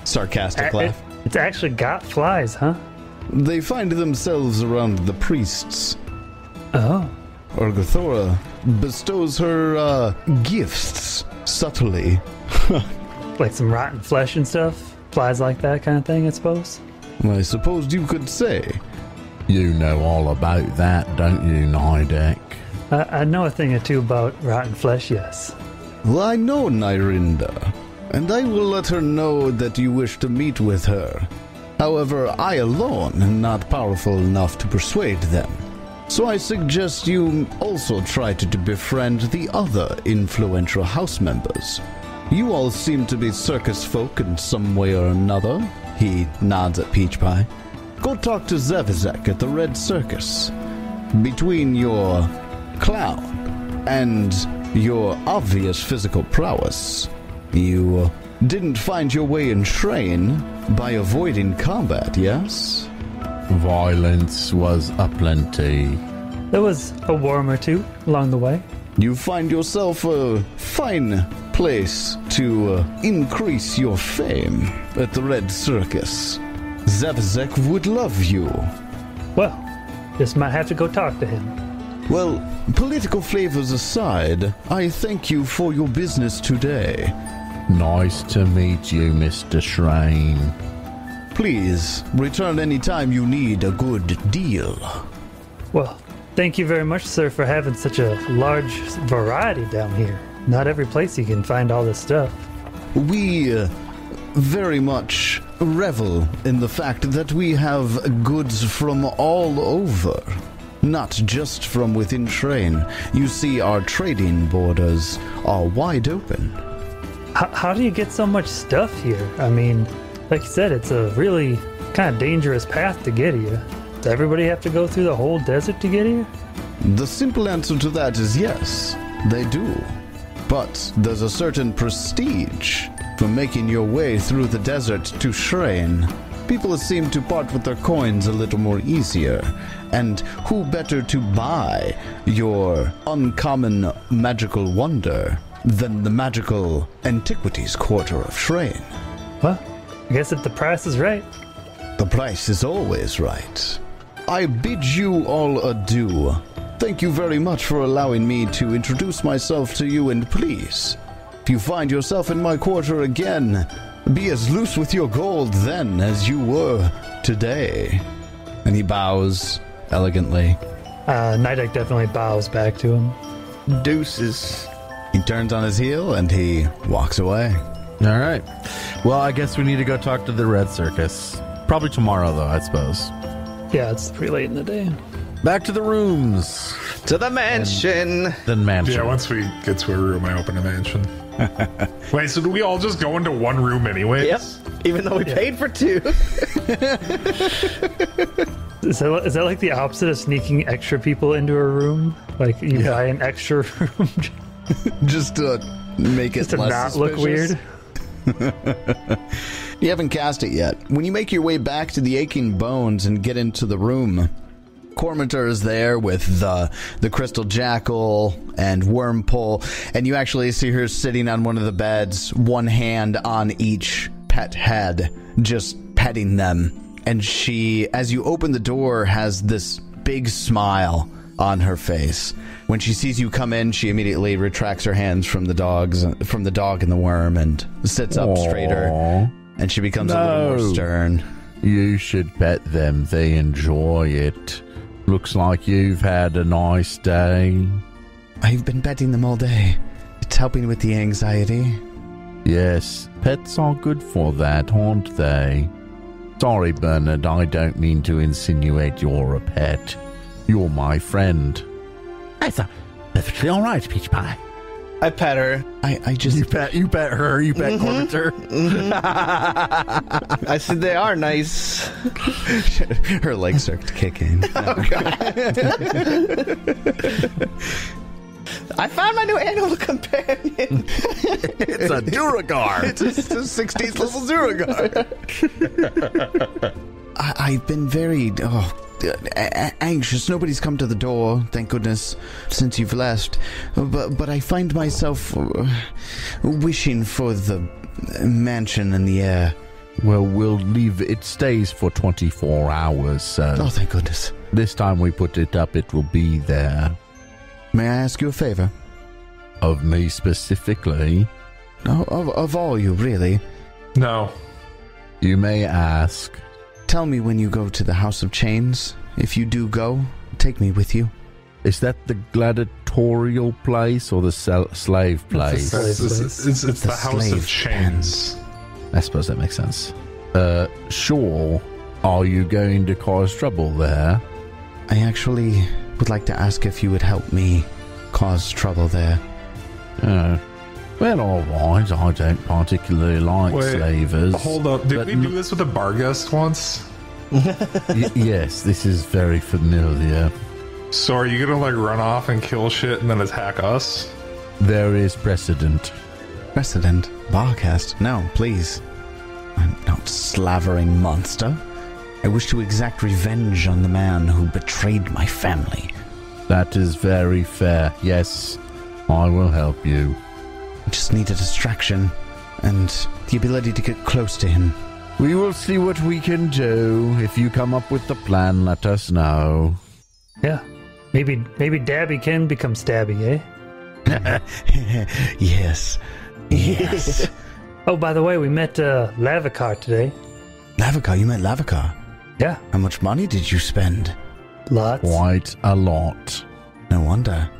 Sarcastic laugh. It's actually got flies, huh? They find themselves around the priests. Oh. Urgathora bestows her gifts subtly. Like some rotten flesh and stuff? Flies like that kind of thing, I suppose? I suppose you could say. You know all about that, don't you, Nidek? I know a thing or two about rotten flesh, yes. Well, I know Nyrinda, and I will let her know that you wish to meet with her. However, I alone am not powerful enough to persuade them. So I suggest you also try to befriend the other influential house members. You all seem to be circus folk in some way or another. He nods at Peach Pie. Go talk to Zevizek at the Red Circus. Between your clown and your obvious physical prowess, you didn't find your way in Shraen by avoiding combat, yes? Violence was aplenty. There was a worm or two along the way. You find yourself a fine place to increase your fame at the Red Circus. Zevizek would love you. Well, just might have to go talk to him. Well, political flavors aside, I thank you for your business today. Nice to meet you, Mr. Shraen. Please, return anytime you need a good deal. Well, thank you very much, sir, for having such a large variety down here. Not every place you can find all this stuff. We very much revel in the fact that we have goods from all over. Not just from within Shraen. You see, our trading borders are wide open. How do you get so much stuff here? I mean, like you said, it's a really kind of dangerous path to get here. Does everybody have to go through the whole desert to get here? The simple answer to that is yes, they do. But there's a certain prestige from making your way through the desert to Shraen. People seem to part with their coins a little more easier. And who better to buy your uncommon magical wonder than the magical antiquities quarter of Shraen? Well, I guess if the price is right. The price is always right. I bid you all adieu. Thank you very much for allowing me to introduce myself to you, and please, if you find yourself in my quarter again, be as loose with your gold then as you were today. And he bows elegantly. Nidek definitely bows back to him. Deuces. He turns on his heel and he walks away. All right. Well, I guess we need to go talk to the Red Circus. Probably tomorrow, though, I suppose. Yeah, it's pretty late in the day. Back to the rooms. To the mansion. Then mansion. Yeah, once we get to a room, I open a mansion. Wait, so do we all just go into one room anyways? Yep. Even though we paid for two. Is that like the opposite of sneaking extra people into a room? Like you buy an extra room Just to make it just to less not look suspicious. weird? You haven't cast it yet. When you make your way back to the aching bones and get into the room, Cormater is there with the crystal jackal and Wormpole, and you actually see her sitting on one of the beds, one hand on each pet head, just petting them. And she, as you open the door, has this big smile on her face. When she sees you come in, she immediately retracts her hands from the dog and the worm and sits up straighter. And she becomes a little more stern. You should pet them. They enjoy it. Looks like you've had a nice day. I've been petting them all day. It's helping with the anxiety. Yes, pets are good for that, aren't they? Sorry, Bernard, I don't mean to insinuate you're a pet. You're my friend. That's perfectly all right, Peach Pie. I pet her. I just... You pet her, you pet Cormater. I said they are nice. Her legs start to kick in. I found my new animal companion. It's a Duragar. It's a 16th level Duragar. I've been very anxious. Nobody's come to the door, thank goodness, since you've left. But I find myself wishing for the mansion in the air. Well, we'll leave. It stays for 24 hours, so... Oh, thank goodness. This time we put it up, it will be there. May I ask you a favor? Of me specifically? No, of all you, really. No. You may ask. Tell me when you go to the House of Chains. If you do go, take me with you. Is that the gladiatorial place or the slave place? It's the House of Chains. I suppose that makes sense. Sure. Are you going to cause trouble there? I actually would like to ask if you would help me cause trouble there. Well, all right. I don't particularly like slavers. Hold up. Did we do this with a bar guest once? Yes, this is very familiar. So are you gonna, like, run off and kill shit and then attack us? There is precedent. Precedent? Barcast? No, please. I'm not slavering monster. I wish to exact revenge on the man who betrayed my family. That is very fair. Yes, I will help you. I just need a distraction and the ability to get close to him. We will see what we can do. If you come up with the plan, let us know. Yeah. Maybe Dabby can become Stabby, eh? Yes. Yes. Oh, by the way, we met Lavacar today. Lavacar? You met Lavacar? Yeah. How much money did you spend? Lots. Quite a lot. No wonder.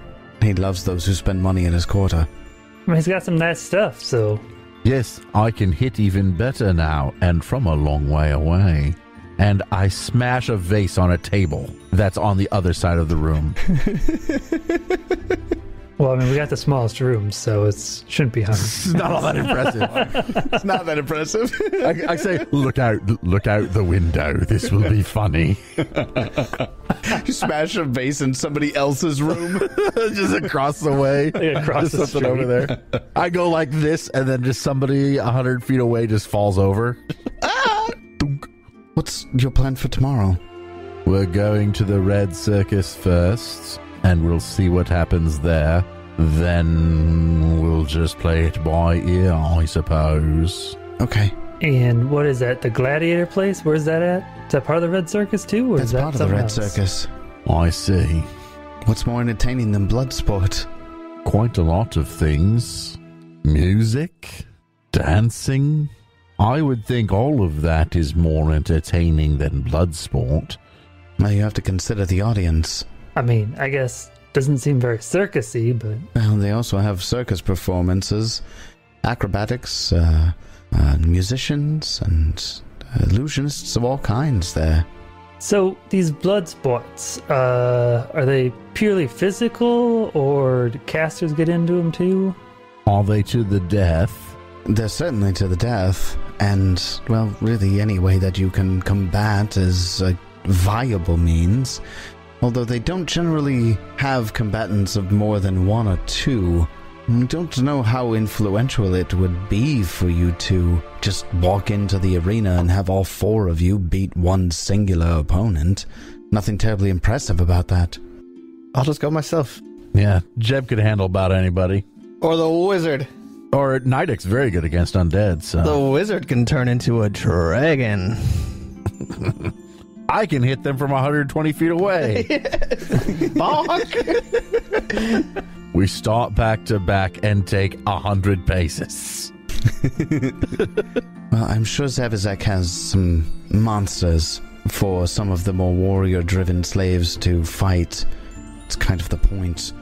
He loves those who spend money in his quarter. I mean, he's got some nice stuff, so... Yes, I can hit even better now, and from a long way away. And I smash a vase on a table that's on the other side of the room. Well, I mean, we got the smallest room, so it shouldn't be hard. It's not all that impressive. It's not that impressive. I say, look out the window. This will be funny. You smash a vase in somebody else's room. Just across the way. Yeah, across the something street. over there. I go like this, and then just somebody 100 feet away just falls over. What's your plan for tomorrow? We're going to the Red Circus first, and we'll see what happens there. Then we'll just play it by ear, I suppose. Okay. And what is that? The Gladiator place? Where's that at? Is that part of the Red Circus too? Or That's is that part of the something Red else? Circus. I see. What's more entertaining than blood sport? Quite a lot of things. Music, dancing. I would think all of that is more entertaining than blood sport. Well, you have to consider the audience. I mean, I guess doesn't seem very circusy, but Well, they also have circus performances, acrobatics, musicians, and illusionists of all kinds there. so these blood sports, are they purely physical, or do casters get into them too? Are they to the death? They're certainly to the death, and, well, really any way that you can combat is a viable means. Although they don't generally have combatants of more than one or two. I don't know how influential it would be for you to just walk into the arena and have all four of you beat one singular opponent. Nothing terribly impressive about that. I'll just go myself. Yeah, Jeb could handle about anybody. Or the wizard. Or Nidek's very good against undead, so... The wizard can turn into a dragon. I can hit them from 120 feet away. Bonk! We start back to back and take 100 paces. Well, I'm sure Zabazek has some monsters for some of the more warrior-driven slaves to fight. It's kind of the point.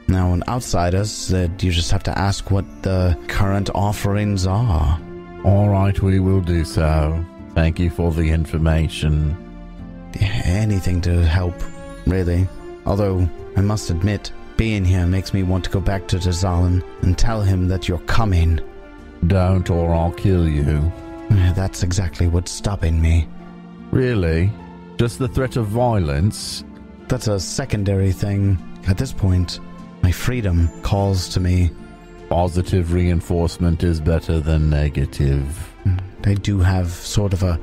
Now, on outsiders, you just have to ask what the current offerings are. All right, we will do so. Thank you for the information. Anything to help, really. Although, I must admit, being here makes me want to go back to Dazalin and tell him that you're coming. Don't, or I'll kill you. That's exactly what's stopping me. Really? Just the threat of violence? That's a secondary thing. At this point, my My freedom calls to me. Positive reinforcement is better than negative. They do have sort of a,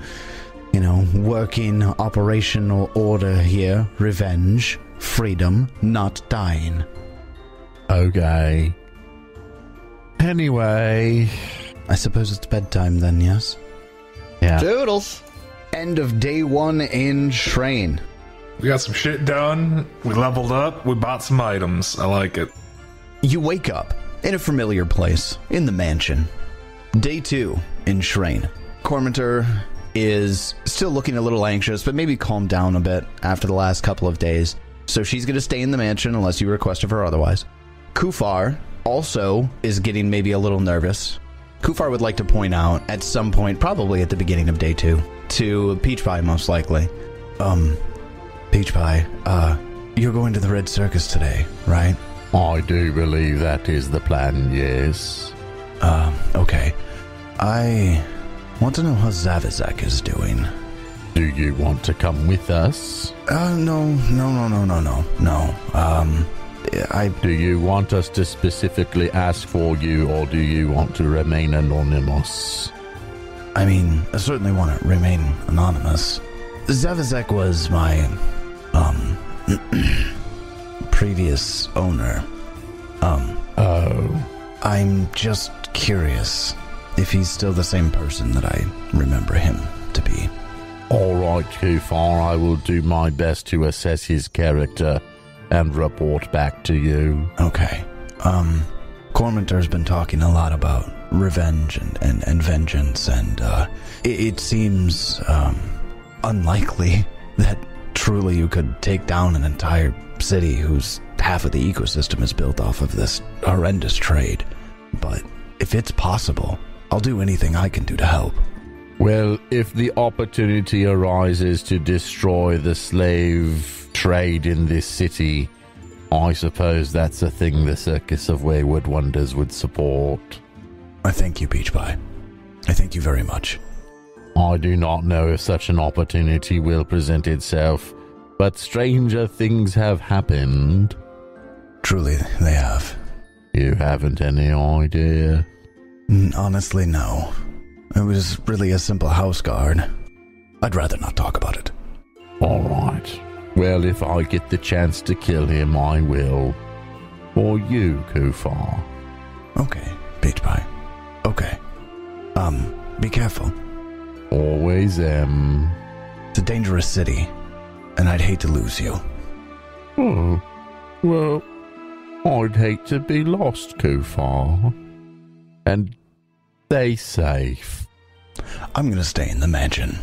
working operational order here. Revenge, freedom, not dying. Okay. Anyway. I suppose it's bedtime then, yes? Yeah. Doodles. End of day 1 in Shraen. We got some shit done. We leveled up. We bought some items. I like it. You wake up in a familiar place, in the mansion. Day 2 in Shraen. Corminter is still looking a little anxious, but maybe calmed down a bit after the last couple of days. So she's going to stay in the mansion unless you request of her otherwise. Kufar also is getting maybe a little nervous. Kufar would like to point out at some point, probably at the beginning of day 2, to Peach Pie most likely. Peach Pie, you're going to the Red Circus today, right? I do believe that is the plan, yes. Okay. I want to know how Zavazak is doing. Do you want to come with us? No. Do you want us to specifically ask for you, or do you want to remain anonymous? I mean, I certainly want to remain anonymous. Zavazak was my, previous owner. I'm just curious if he's still the same person that I remember him to be. All right, Kufar, I will do my best to assess his character and report back to you. Okay. Corminter's been talking a lot about revenge and vengeance, and it seems unlikely that truly you could take down an entire city whose half of the ecosystem is built off of this horrendous trade. But if it's possible, I'll do anything I can do to help. Well, if the opportunity arises to destroy the slave trade in this city, I suppose that's a thing the Circus of Wayward Wonders would support. I thank you, Peach Pie. I thank you very much. I do not know if such an opportunity will present itself, but stranger things have happened. Truly, they have. You haven't any idea? Honestly, no. It was really a simple house guard. I'd rather not talk about it. All right. Well, if I get the chance to kill him, I will. For you, Kufar. Okay, Peach Pie. Okay. Be careful. Always am. It's a dangerous city, and I'd hate to lose you. Oh, well, I'd hate to be lost, Kufar. And stay safe. I'm gonna stay in the mansion.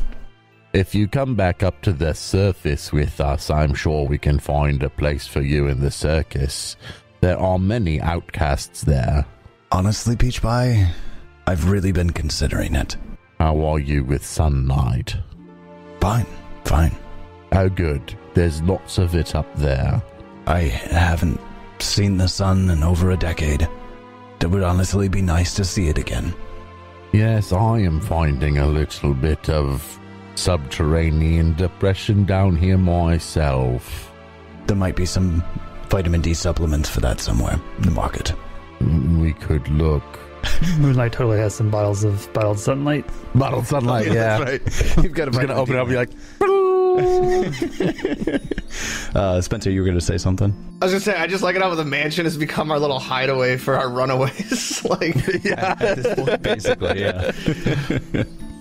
If you come back up to the surface with us, I'm sure we can find a place for you in the circus. There are many outcasts there. Honestly, Peach Pie, I've really been considering it. How are you with sunlight? Fine. Oh, good. There's lots of it up there. I haven't seen the sun in over a decade. It would honestly be nice to see it again. Yes, I am finding a little bit of subterranean depression down here myself. There might be some vitamin D supplements for that somewhere in the market. We could look. Moonlight totally has some bottles of bottled sunlight. Bottled sunlight, yeah. That's right. You've got It's going to open it up and be like... Spencer, you were going to say something? I was gonna say, I just like it how the mansion has become our little hideaway for our runaways. At this point, basically, yeah.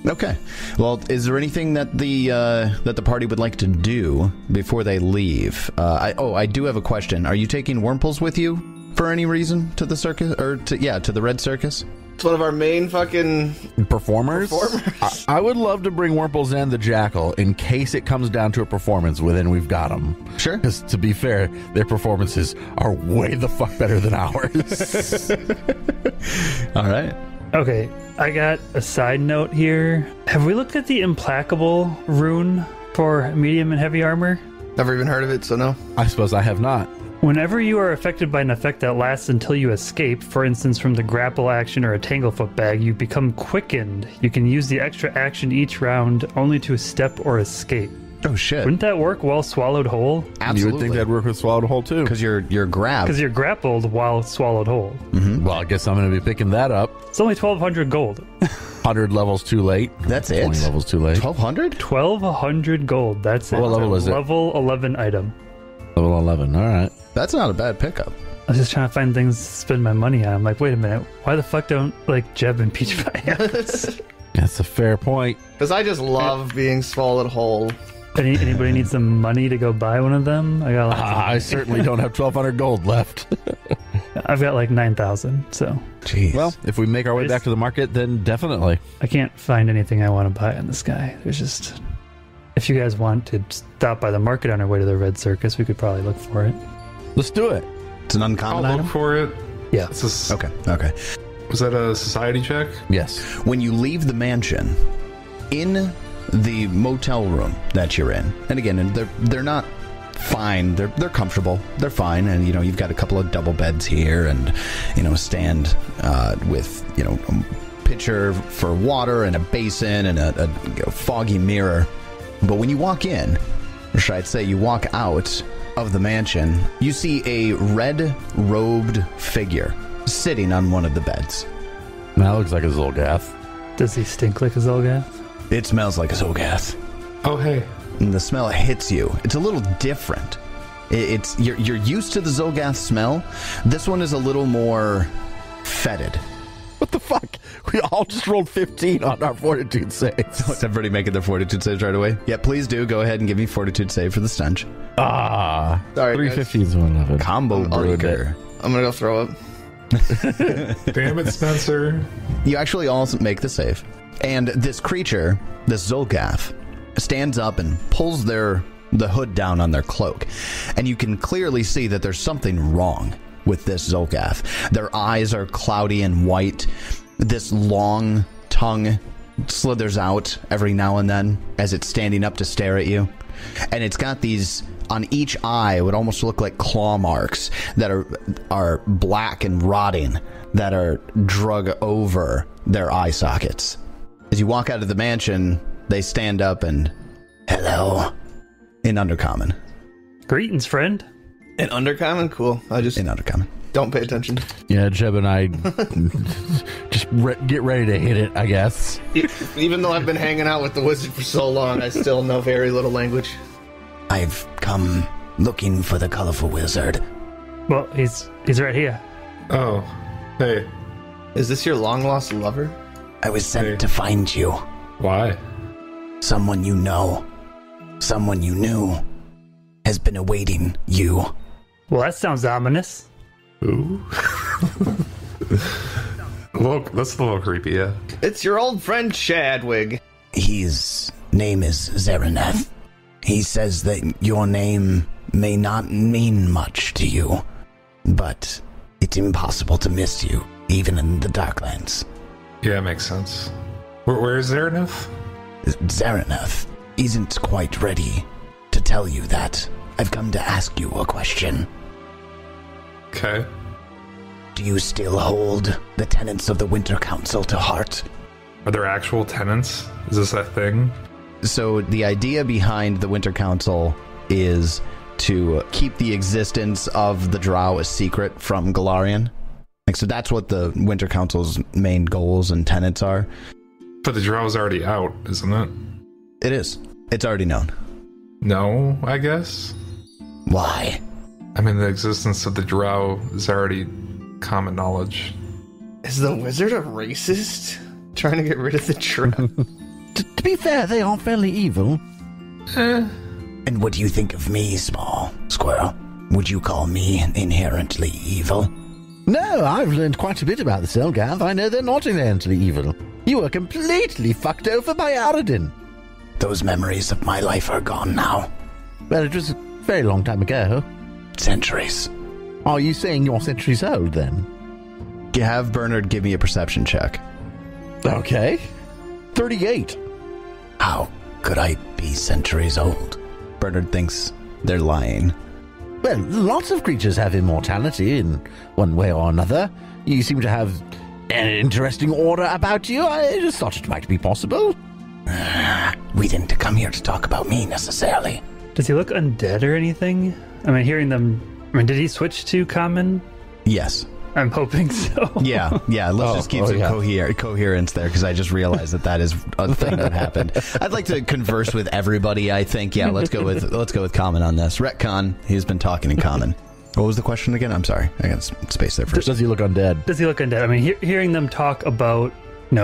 Okay. Well, is there anything that the party would like to do before they leave? I do have a question. Are you taking Wurmples with you for any reason to the circus, or to the Red Circus? It's one of our main fucking Performers? I would love to bring Wurmples and the Jackal in case it comes down to a performance. Well, then we've got them. Sure. Because to be fair, their performances are way the fuck better than ours. All right. Okay, I got a side note here. Have we looked at the Implacable rune for medium and heavy armor? Never even heard of it, so no. I suppose I have not. Whenever you are affected by an effect that lasts until you escape, for instance from the grapple action or a Tanglefoot bag, you become quickened. You can use the extra action each round only to step or escape. Oh, shit. Wouldn't that work while swallowed whole? Absolutely. You would think that'd work with swallowed whole, too. Because you're grabbed. Because you're grappled while swallowed whole. Well, I guess I'm going to be picking that up. It's only 1,200 gold. 100 levels too late. That's it? 20 levels too late. 1,200? 1,200 gold. That's it. What level is it? Level 11 item. Level 11. All right. That's not a bad pickup. I was just trying to find things to spend my money on. I'm like, wait a minute. Why the fuck don't, like, Jeb and Peach buy it? That's a fair point. Because I just love being swallowed whole. Anybody need some money to go buy one of them? I got I certainly don't have 1,200 gold left. I've got like 9,000, so Jeez. Well, if we make our way back to the market, then definitely. I can't find anything I want to buy on this guy. There's just, if you guys want to stop by the market on our way to the Red Circus, we could probably look for it. Let's do it. It's an I'll uncommon item? look for it. Yeah. Okay. Was that a society check? Yes. When you leave the mansion, in the motel room that you're in, and again, they're not fine. They're comfortable. They're fine, and you've got a couple of double beds here, and a stand with a pitcher for water and a basin and a foggy mirror. But when you walk in, or should I say, you walk out of the mansion, you see a red-robed figure sitting on one of the beds. That looks like a Zolgath. Does he stink like a Zolgath? It smells like a Zolgath. Oh, hey. And the smell hits you. It's a little different. You're used to the Zolgath smell. This one is a little more fetid. What the fuck? We all just rolled 15 on our fortitude saves. Is everybody making their fortitude saves right away? Yeah, please do. Go ahead and give me fortitude save for the stench. Sorry, 315s, 111. Combo breaker. I'm gonna go throw up. Damn it, Spencer. You actually all make the save. And this creature, this Zolgath, stands up and pulls the hood down on their cloak. And you can clearly see that there's something wrong with this Zolgath. Their eyes are cloudy and white. This long tongue slithers out every now and then as it's standing up to stare at you. And it's got these, on each eye, would almost look like claw marks that are black and rotting, that are drug over their eye sockets. As you walk out of the mansion, they stand up and, hello, in Undercommon. Greetings, friend. In Undercommon? Cool. I just In Undercommon. don't pay attention. Yeah, Jeb and I just get ready to hit it, I guess. Even though I've been hanging out with the wizard for so long, I still know very little language. I've come looking for the colorful wizard. Well, he's right here. Oh, hey. Is this your long-lost lover? I was sent Hey. to find you. Why? Someone you know, someone you knew, has been awaiting you. Well, that sounds ominous. Ooh. Look, that's a little creepy, yeah. It's your old friend Chadwig. His name is Zaraneth. He says that your name may not mean much to you, but it's impossible to miss you, even in the Darklands. Yeah, makes sense. Where is Zaraneth? Zaraneth isn't quite ready to tell you that. I've come to ask you a question. Okay. Do you still hold the tenets of the Winter Council to heart? Are there actual tenants? Is this a thing? So the idea behind the Winter Council is to keep the existence of the drow a secret from Galarian. So that's what the Winter Council's main goals and tenets are. But the drow's already out, isn't it? It is. It's already known. No, I guess. Why? I mean, the existence of the drow is already common knowledge. Is the wizard a racist? Trying to get rid of the trap? To be fair, they are fairly evil. And what do you think of me, small squirrel? Would you call me inherently evil? No, I've learned quite a bit about the Selgath. I know they're not inherently evil. You were completely fucked over by Aradin. Those memories of my life are gone now. Well, it was a very long time ago. Centuries. Are you saying you're centuries old, then? Have Bernard give me a perception check. Okay. 38. How could I be centuries old? Bernard thinks they're lying. Well, lots of creatures have immortality in one way or another. You seem to have an interesting aura about you. I just thought it might be possible. We didn't come here to talk about me necessarily. Does he look undead or anything? I mean, hearing them... I mean, did he switch to common? Yes. I'm hoping so. Yeah. Let's just keep some coherence there, because I just realized that is a thing that happened. I'd like to converse with everybody. I think. Yeah, let's go with common on this. Retcon. He's been talking in common. What was the question again? I'm sorry. I got space there first. Does he look undead? Does he look undead? I mean, hearing them talk about,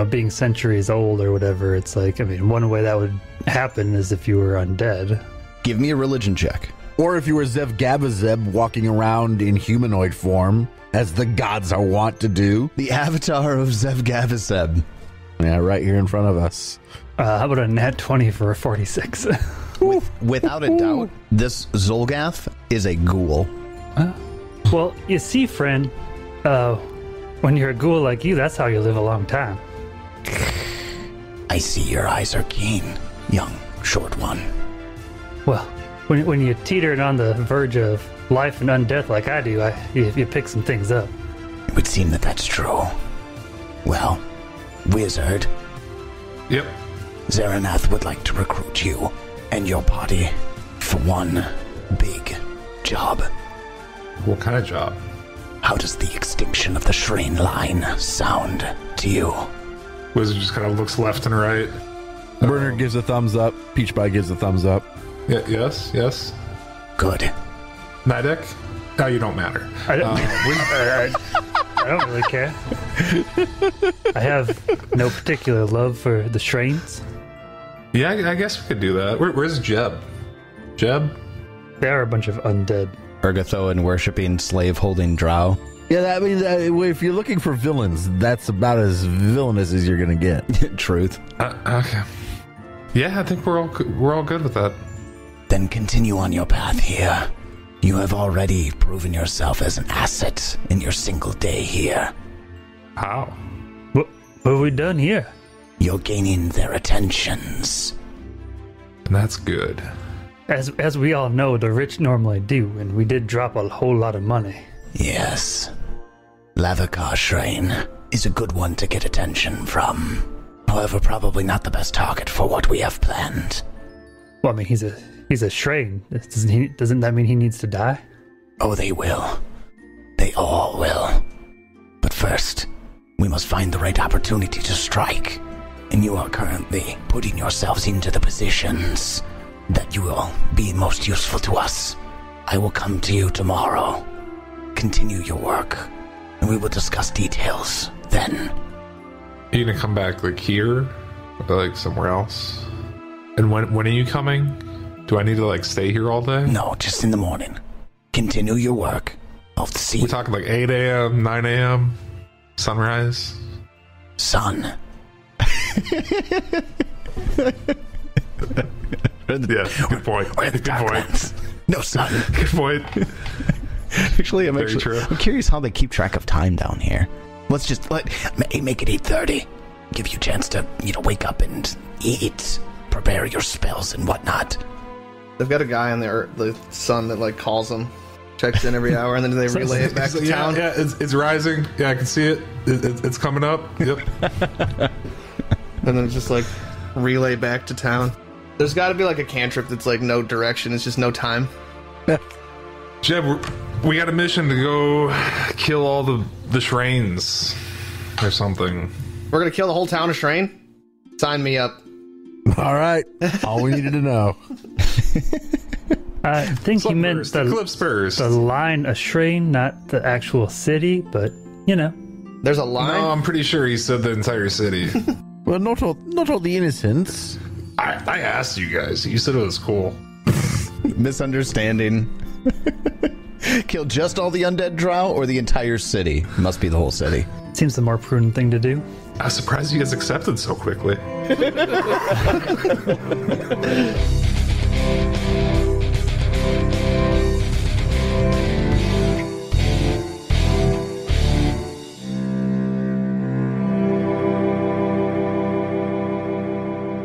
being centuries old or whatever, it's like, I mean, one way that would happen is if you were undead. Give me a religion check. Or if you were Zev Gabazeb walking around in humanoid form, as the gods are wont to do. The avatar of Zev Gabazeb. Yeah, right here in front of us. How about a nat 20 for a 46? Without a doubt, this Zolgath is a ghoul. Well, you see, friend, when you're a ghoul like you, that's how you live a long time. I see your eyes are keen, young short one. Well, when you teetered on the verge of life and undeath like I do, you pick some things up. It would seem that that's true. Well, wizard. Yep. Zaranath would like to recruit you and your party for one big job. What kind of job? How does the extinction of the Shraen line sound to you? Wizard just kind of looks left and right. Bernard gives a thumbs up. Peach Pie gives a thumbs up. Yeah, yes. Good. Nidek? Oh, you don't matter. I don't really care. I have no particular love for the Shraens. Yeah, I guess we could do that. Where's Jeb? Jeb? They are a bunch of undead. Ergothoan worshipping slave-holding drow. Yeah, if you're looking for villains, that's about as villainous as you're going to get. Truth. Okay. Yeah, I think we're all good with that. Then continue on your path here. You have already proven yourself as an asset in your single day here. How? What have we done here? You're gaining their attentions. And that's good. As we all know, the rich normally do, and we did drop a whole lot of money. Yes. Lavakar Shraen is a good one to get attention from. However, probably not the best target for what we have planned. Well, I mean, he's a Shraen. Doesn't that mean he needs to die? Oh, they will. They all will. But first, we must find the right opportunity to strike. And you are currently putting yourselves into the positions that you will be most useful to us. I will come to you tomorrow. Continue your work, and we will discuss details then. Are you gonna come back here? Or somewhere else? And when are you coming? Do I need to stay here all day? No, just in the morning. Continue your work. I'll see. We're talking 8 a.m., 9 a.m., sunrise? Sun. Yeah, good point. Good point. No sun. Good point. Actually, I'm curious how they keep track of time down here. Let's just make it 8:30. Give you a chance to, wake up and eat, prepare your spells and whatnot. They've got a guy on the sun that calls them, checks in every hour, and then they relay it back to town. Yeah, it's rising. Yeah, I can see it. It's coming up. Yep. And then it's just relay back to town. There's got to be a cantrip that's no direction. It's just no time. Jeb, we got a mission to go kill all the Shraens or something. We're gonna kill the whole town of Shraen? Sign me up. All right. All we needed to know. I think he meant the line of Shraen, not the actual city, but, There's a line? No, I'm pretty sure he said the entire city. Well, not all the innocents. I asked you guys. You said it was cool. Misunderstanding. Kill just all the undead drow or the entire city? Must be the whole city. Seems the more prudent thing to do. I was surprised you guys accepted so quickly.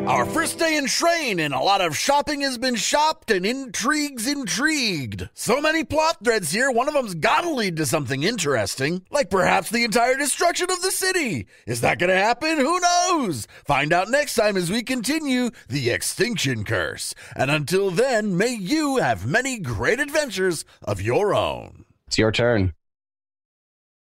Our first day and Shraen, and a lot of shopping has been shopped and intrigues intrigued. So many plot threads here, one of them's gotta lead to something interesting, like perhaps the entire destruction of the city. Is that gonna happen? Who knows? Find out next time as we continue the Extinction Curse. And until then, may you have many great adventures of your own. It's your turn.